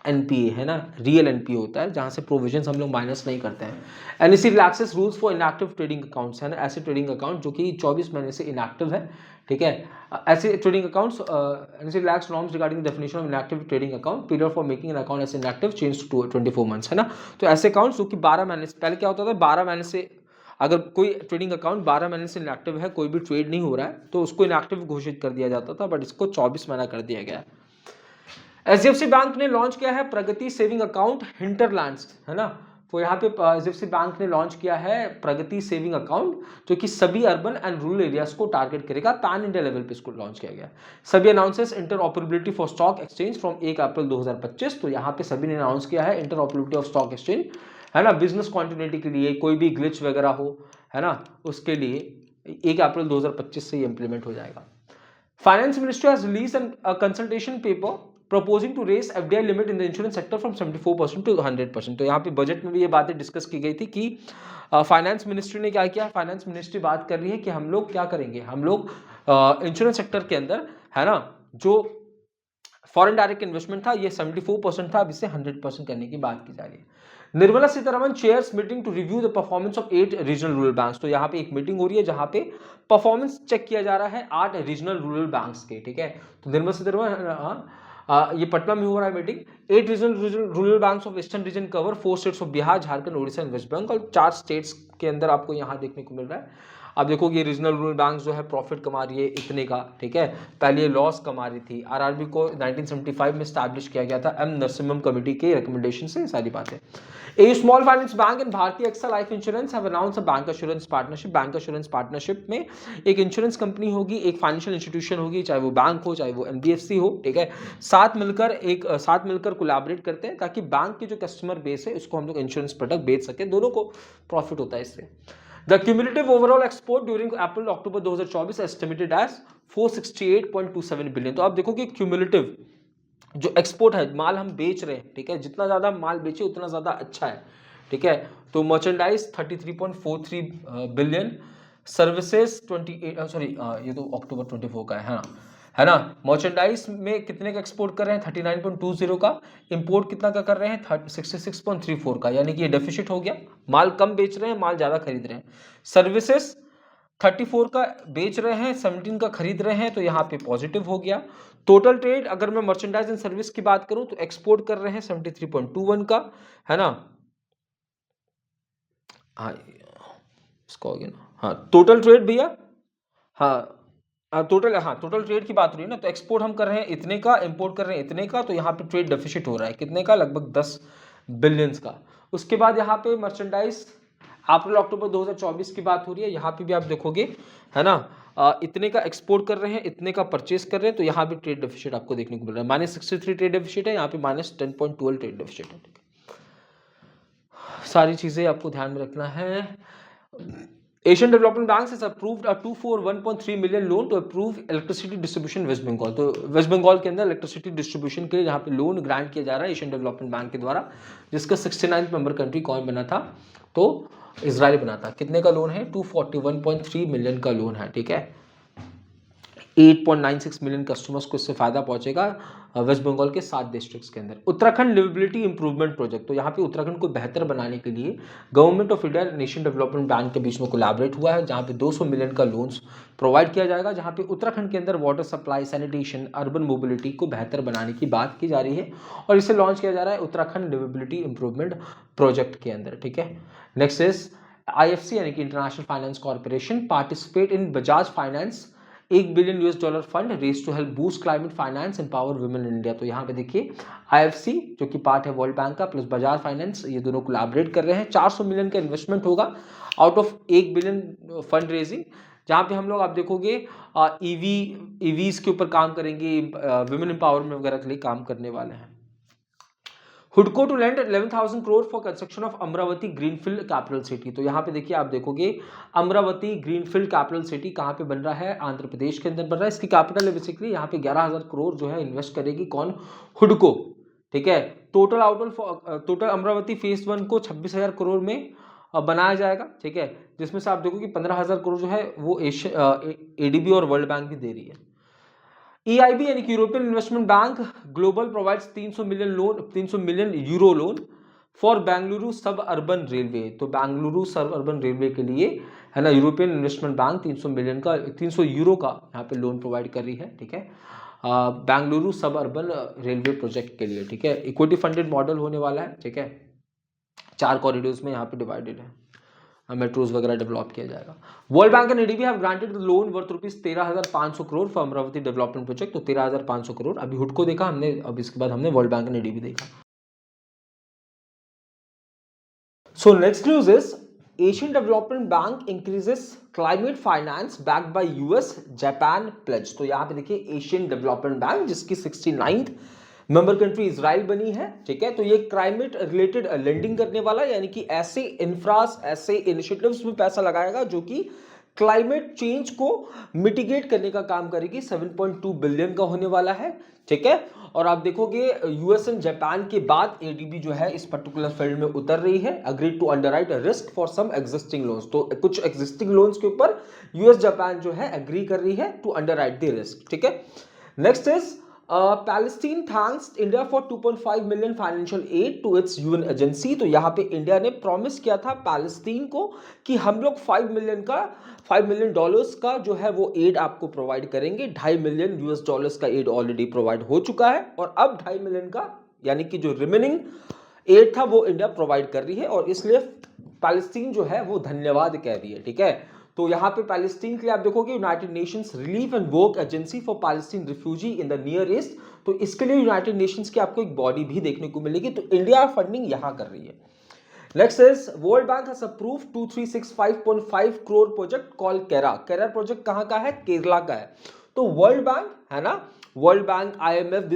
एनपीए, है ना, रियल एनपीए होता है जहां से प्रोविजंस हम लोग माइनस नहीं करते हैं। NEC relaxes rules for inactive trading accounts, है ना, ऐसे ट्रेडिंग अकाउंट जो कि 24 महीने से इनएक्टिव है, ठीक है। ऐसे trading accounts, NEC relax norms regarding definition of inactive trading account, period for making an account as inactive change to 24 months, है ना। तो ऐसे अकाउंट्स जो कि 12 महीने से, पहले क्या होता था 12 महीने से अगर कोई ट्रेडिंग अकाउंट 12 महीने से इनएक्टिव है, कोई भी ट्रेड नहीं हो रहा है तो उसको इनएक्टिव घोषित कर दिया जाता था, बट इसको 24 महीना कर दिया गया है। एचडीएफसी बैंक ने लॉन्च किया है प्रगति सेविंग अकाउंट हिंटरलैंड्स, है ना। तो यहाँ पे एचडीएफसी बैंक ने लॉन्च किया है प्रगति सेविंग अकाउंट जो कि सभी अर्बन एंड रूरल एरियाज को टारगेट करेगा। पैन इंडिया लेवल पे इसको लॉन्च किया गया। सभी announces interoperability for stock exchange from 1 अप्रैल 2025, तो यहाँ पे सभी ने अनाउंस किया है इंटरऑपरेबिलिटी ऑफ स्टॉक एक्सचेंज, है ना, बिजनेस कॉन्टिन्यूटी के लिए कोई भी ग्लिच वगैरह हो, है ना, उसके लिए 1 अप्रैल 2025 से ये इंप्लीमेंट हो जाएगा। Finance Ministry has released a consultation paper proposing to raise FDI limit in the insurance sector from 74% to 100%। तो यहाँ पे बजट में भी ये बातें डिस्कस की गई थी कि फाइनेंस मिनिस्ट्री ने क्या किया। फाइनेंस मिनिस्ट्री बात कर रही है कि हम लोग क्या करेंगे, हम लोग इंश्योरेंस सेक्टर के अंदर, है ना, जो फॉरेन डायरेक्ट इन्वेस्टमेंट था ये 74% था, अब इसे 100% करने की बात की जा रही है। Nirmala Sitharaman chairs meeting to review the performance of 8 regional rural banks, तो यहाँ पे एक मीटिंग हो रही है जहां पे परफॉर्मेंस चेक किया जा रहा है 8 रीजनल रूरल बैंक्स के, ठीक है। तो निर्मला सीतारमन ये पटना में हो रहा है meeting. 8 regional rural banks of eastern region cover 4 states of Bihar, Jharkhand, Odisha and West Bengal, 4 states के अंदर आपको यहाँ देखने को मिल रहा है। अब देखो ये रीजनल रूरल बैंक जो है प्रॉफिट कमा रही है इतने का, ठीक है, पहले ये लॉस कमा रही थी। आरआरबी को 1975 में स्टैब्लिश किया गया था एम नरसिम्हम कमेटी के रिकमेंडेशन से, सारी बातें। A small finance bank and Bharti AXA life insurance have announce a bank assurance partnership. Bank assurance partnership में एक इंश्योरेंस कंपनी होगी, एक फाइनेंशियल इंस्टीट्यूशन होगी, चाहे वो बैंक हो चाहे वो एनबीएफसी हो, ठीक है, साथ मिलकर कोलैबोरेट करते हैं ताकि बैंक की जो कस्टमर बेस है उसको हम लोग इंश्योरेंस प्रोडक्ट बेच सके, दोनों को प्रॉफिट होता है इससे। The cumulative overall export during April-October 2024 estimated as 468.27 billion. तो आप देखो कि क्यूमुलेटिव जो एक्सपोर्ट है, माल हम बेच रहे हैं, ठीक है, जितना ज्यादा माल बेचे उतना ज्यादा अच्छा है, ठीक है। तो मर्चेंडाइज 33.43 बिलियन, सर्विसेज 28, सॉरी ये तो अक्टूबर 24 का है ना। मर्चेंडाइज में कितने का एक्सपोर्ट कर रहे हैं 39.20 का, इंपोर्ट कितना का कर रहे हैं 66.34 का, यानी कि ये डेफिसिट हो गया, माल कम बेच रहे हैं माल ज्यादा खरीद रहे हैं। सर्विसेज 34 का बेच रहे हैं 17 का खरीद रहे हैं, तो यहाँ पे पॉजिटिव हो गया। टोटल ट्रेड अगर मैं मर्चेंडाइज एंड सर्विस की बात करूं तो एक्सपोर्ट कर रहे हैं 73.21 का, है ना, हाँ इसका हो गया ना, हाँ टोटल ट्रेड भैया, हाँ टोटल, हाँ, टोटल ट्रेड की बात हो रही है ना, तो एक्सपोर्ट हम कर रहे हैं इतने का, इंपोर्ट कर रहे हैं इतने का, तो यहाँ पे ट्रेड डेफिसिट हो रहा है कितने का, लगभग 10 बिलियंस का। उसके बाद यहाँ पे मर्चेंडाइज अप्रैल अक्टूबर 2024 की बात हो रही है, यहाँ पे भी आप देखोगे, है ना, इतने का एक्सपोर्ट कर रहे हैं, इतने का परचेस कर रहे हैं, तो यहाँ भी ट्रेड डेफिसिट आपको देखने को मिल रहा है, -63 ट्रेड डेफिसिट है, यहाँ पे -10.12 ट्रेड डेफिसिट है। सारी चीजें आपको ध्यान में रखना है। Asian development bank has approved a 241.3 million loan to approve electricity distribution West Bengal. तो वेस्ट बंगाल के अंदर इलेक्ट्रिसिटी डिस्ट्रीब्यूशन के लिए जहाँ पे लोन ग्रांट किया जा रहा है एशियन डेवलपमेंट बैंक के द्वारा, जिसका 69th मेंबर कंट्री कौन बना था, तो इजराइल बना था। कितने का लोन है, 241.3 मिलियन का लोन है, ठीक है। 8.96 मिलियन कस्टमर्स को इससे फायदा पहुंचेगा वेस्ट बंगाल के 7 डिस्ट्रिक्ट्स के अंदर। उत्तराखंड लिवेबिलिटी इंप्रूवमेंट प्रोजेक्ट, तो यहाँ पे उत्तराखंड को बेहतर बनाने के लिए government of India nation development bank के बीच में कोलैबोरेट हुआ है, जहाँ पे 200 मिलियन का लोन्स प्रोवाइड किया जाएगा, जहाँ पे उत्तराखंड के अंदर water supply, sanitation, urban mobility को बेहतर बनाने की बात की जा रही है, और इसे लॉन्च किया जा रहा है उत्तराखंड लिवेबिलिटी इंप्रूवमेंट प्रोजेक्ट के अंदर, ठीक है। नेक्स्ट इज IFC यानी कि international finance corporation participate in Bajaj finance $1 billion fund raise to help boost climate finance and power women in India. तो यहाँ पे देखिए IFC जो कि पार्ट है वर्ल्ड बैंक का प्लस बजाज फाइनेंस, ये दोनों कोलैबोरेट कर रहे हैं। 400 मिलियन का इन्वेस्टमेंट होगा out of 1 billion fund raising, जहाँ पे हम लोग आप देखोगे ईवीज के ऊपर काम करेंगे, वुमेन एम्पावरमेंट वगैरह के लिए काम करने वाले हैं। हुडको to land 11,000 crore for construction of Amaravati greenfield capital city. तो यहाँ पे देखिए आप देखोगे अमरावती ग्रीनफील्ड कैपिटल सिटी कहाँ पे बन रहा है, आंध्र प्रदेश के अंदर बन रहा है। इसकी कैपिटल है बेसिकली, यहाँ पे 11,000 करोड़ जो है इन्वेस्ट करेगी कौन, हुडको, ठीक है। टोटल अमरावती फेज 1 को 26,000 करोड़ में बनाया जाएगा, ठीक है, जिसमें से आप देखो कि 15,000 करोड़ जो है वो ADB और वर्ल्ड बैंक भी दे रही है। EIB यानी कि European investment bank global provides 300 million euro loan for Bengaluru सब अर्बन रेलवे। तो बेंगलुरु सब अर्बन रेलवे के लिए, है ना, यूरोपियन इन्वेस्टमेंट बैंक 300 यूरो का यहाँ पे लोन प्रोवाइड कर रही है, ठीक है, बेंगलुरु सब अर्बन रेलवे प्रोजेक्ट के लिए, ठीक है। इक्विटी फंडेड मॉडल होने वाला है, ठीक है, 4 कॉरिडोर्स में यहाँ पे डिवाइडेड है, मेट्रोज वगैरह डेवलप किया जाएगा। World bank and ADB have granted loan worth rupees 13,500 crore for Amravati development project. तो 13,500 करोड़ अभी हुडको देखा हमने, अब इसके बाद हमने वर्ल्ड बैंक एंड ADB देखा। So next news is Asian development bank increases climate finance backed by US Japan pledge. तो यहाँ पे देखिए एशियन डेवलपमेंट बैंक जिसकी 69th मेंबर कंट्री इजराइल बनी है, ठीक है। तो ये क्लाइमेट रिलेटेड लेंडिंग करने वाला, यानी कि ऐसे इंफ्रास, ऐसे इनिशिएटिव्स में पैसा लगाएगा जो कि क्लाइमेट चेंज को मिटिगेट करने का काम करेगी। 7.2 बिलियन का होने वाला है, ठीक है। और आप देखोगे US एंड जापान के बाद ADB जो है इस पर्टिकुलर फील्ड में उतर रही है, agree to underwrite risk for some existing loans. तो कुछ एग्जिस्टिंग लोन्स के ऊपर US जापान जो है एग्री कर रही है टू अंडरराइट द रिस्क, ठीक है। Next is Palestine thanks India for 2.5 million financial aid to its UN agency. तो यहाँ पे इंडिया ने प्रॉमिस किया था पैलेस्टीन को कि हम लोग $5 मिलियन का जो है वो एड आपको प्रोवाइड करेंगे। $2.5 मिलियन का एड ऑलरेडी प्रोवाइड हो चुका है, और अब $2.5 मिलियन का यानी कि जो रिमेनिंग एड था वो इंडिया प्रोवाइड कर रही है, और इसलिए पैलेस्टीन जो है वो धन्यवाद कह रही है, ठीक है। तो यहाँ पे पैलेस्टीन के लिए आप देखोगे United Nations relief and work agency for Palestine refugee in the near east. तो इसके लिए यूनाइटेड नेशंस की आपको एक बॉडी भी देखने को मिलेगी, तो इंडिया फंडिंग यहाँ कर रही है। Next is world bank has approved 2365.5 crore project called केरा। केरा प्रोजेक्ट कहाँ का है, केरला का है। तो वर्ल्ड बैंक है ना, world bank, IMF,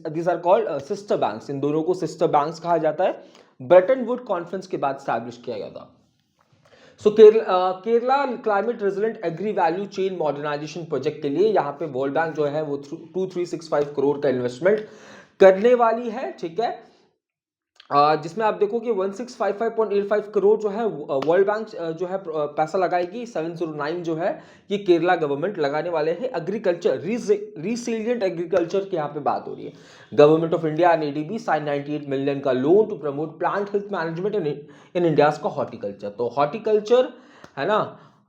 this are called sister banks. इन दोनों को सिस्टर बैंक्स कहा जाता है। ब्रेटन वुड कॉन्फ्रेंस के बाद स्टैब्लिश किया गया था। So Kerala climate resilient agri value chain modernisation project के लिए यहाँ पे वर्ल्ड बैंक जो है वो 2365 करोड़ का इन्वेस्टमेंट करने वाली है, ठीक है। जिसमें आप देखोगे 1655.85 करोड़ जो है वर्ल्ड बैंक जो है पैसा लगाएगी। 709 जो है ये केरला गवर्नमेंट लगाने वाले हैं। एग्रीकल्चर रिसिलियंट एग्रीकल्चर की यहाँ पे बात हो रही है। Government of India and ADB sign 98 million का loan to promote plant health management in India का हॉर्टिकल्चर। तो हॉर्टिकल्चर है ना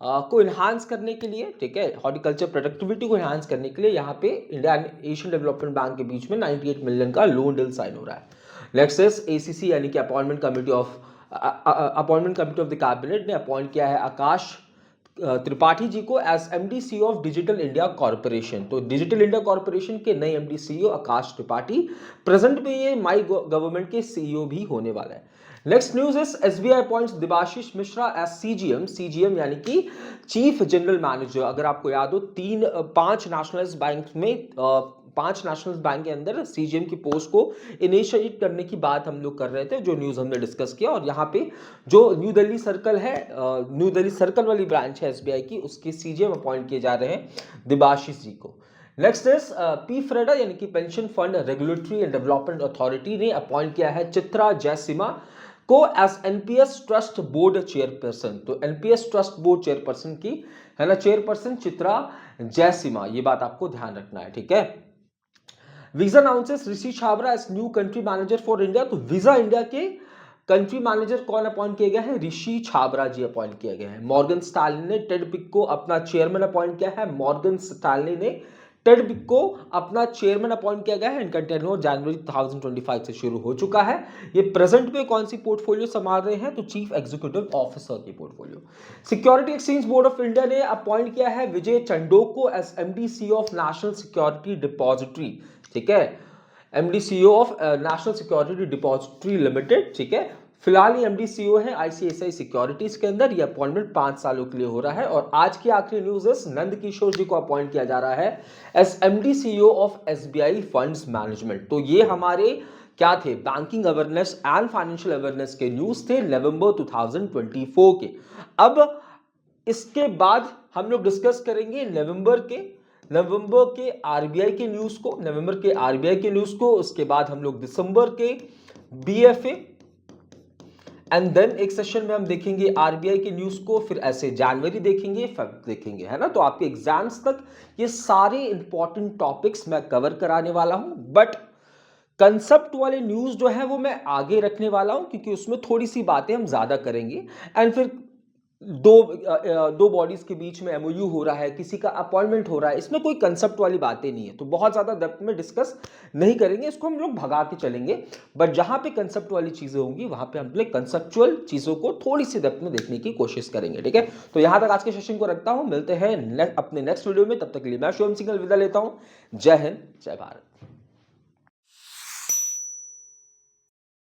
को इन्हांस करने के लिए, ठीक है, हॉर्टिकल्चर प्रोडक्टिविटी को इन्हांस करने के लिए यहाँ पे India and Asian development bank के बीच में 98 मिलियन का लोन डील साइन हो रहा है। नेक्स्ट इज ACC यानी कि appointment committee of the cabinet ने अपॉइंट किया है त्रिपाठी जी को as MD CEO of digital India corporation. तो डिजिटल इंडिया कॉर्पोरेशन के नए MD CEO Akash Tripathi, present में ये माई गवर्नमेंट के सीईओ भी होने वाला है। Next news is SBI appoints Debashish Mishra as CGM यानी कि चीफ जनरल मैनेजर। अगर आपको याद हो, 5 नेशनलाइज्ड बैंक के अंदर सीजीएम की पोस्ट को इनिशिएट करने की बात हम लोग कर रहे थे, जो न्यूज हमने डिस्कस किया। और यहाँ पे जो न्यू दिल्ली सर्कल है, न्यू दिल्ली सर्कल वाली ब्रांच है एसबीआई की, उसके सीजीएम अपॉइंट किए जा रहे हैं देबाशीष जी को। नेक्स्ट इज पीफ्रेडा यानी कि pension fund regulatory and development authority ने अपॉइंट किया है चित्रा जयसीमा को as NPS trust board chairperson. तो एनपीएस ट्रस्ट बोर्ड चेयरपर्सन की है ना, चेयरपर्सन चित्रा जयसीमा, ये बात आपको ध्यान रखना है, ठीक है। Visa announces Rishi Chhabra as new country manager for India. तो वीजा इंडिया के कंट्री मैनेजर कौन अपॉइंट किए गए हैं? ऋषि छाबरा जी अपॉइंट किए गए हैं। मॉर्गन स्टैनली ने टेड पिक को अपना चेयरमैन अपॉइंट किया है। मॉर्गन स्टैनली ने टेड पिक को अपना चेयरमैन अपॉइंट किया गया है। इनका टेन्योर जनवरी 2025 से शुरू हो चुका है। ये प्रेजेंट में कौन सी पोर्टफोलियो संभाल रहे हैं? तो चीफ एग्जीक्यूटिव ऑफिसर की portfolio. Security exchange board of India ने अपॉइंट किया है विजय चंडोक को as MD CEO of national security depository, ठीक है, MD CEO of national security depository limited, ठीक है। फिलहाल ये एमडी सीईओ है आईसीआईसीआई सिक्योरिटीज के अंदर। ये अपॉइंटमेंट 5 सालों के लिए हो रहा है। और आज की आखिरी न्यूज है, नंद किशोर जी को अपॉइंट किया जा रहा है as MD CEO of SBI funds management. तो ये हमारे क्या थे? Banking awareness and financial awareness के न्यूज थे नवंबर 2024 के। अब इसके बाद हम लोग डिस्कस करेंगे नवंबर के आरबीआई के न्यूज को, नवंबर के आरबीआई के न्यूज को। उसके बाद हम लोग दिसंबर के बीएफए, एंड देन एक सेशन में हम देखेंगे आरबीआई के न्यूज को, फिर ऐसे जनवरी देखेंगे, फेब देखेंगे, है ना। तो आपके एग्जाम्स तक ये सारे इंपॉर्टेंट टॉपिक्स मैं कवर कराने वाला हूं, बट कंसेप्ट वाले न्यूज जो है वो मैं आगे रखने वाला हूं, क्योंकि उसमें थोड़ी सी बातें हम ज्यादा करेंगे। एंड फिर दो बॉडीज के बीच में एमओयू हो रहा है, किसी का अपॉइंटमेंट हो रहा है, इसमें कोई कंसेप्ट वाली बातें नहीं है, तो बहुत ज्यादा डेप्थ में डिस्कस नहीं करेंगे, इसको हम लोग भगा के चलेंगे। बट जहां पे कंसेप्ट वाली चीजें होंगी वहां पे हम लोग कंसेप्चुअल चीजों को थोड़ी सी डेप्थ में देखने की कोशिश करेंगे, ठीक है। तो यहां तक आज के सेशन को रखता हूं, मिलते हैं अपने नेक्स्ट वीडियो में। तब तक के लिए मैं शुभम सिंघल विदा लेता हूं। जय हिंद, जय भारत।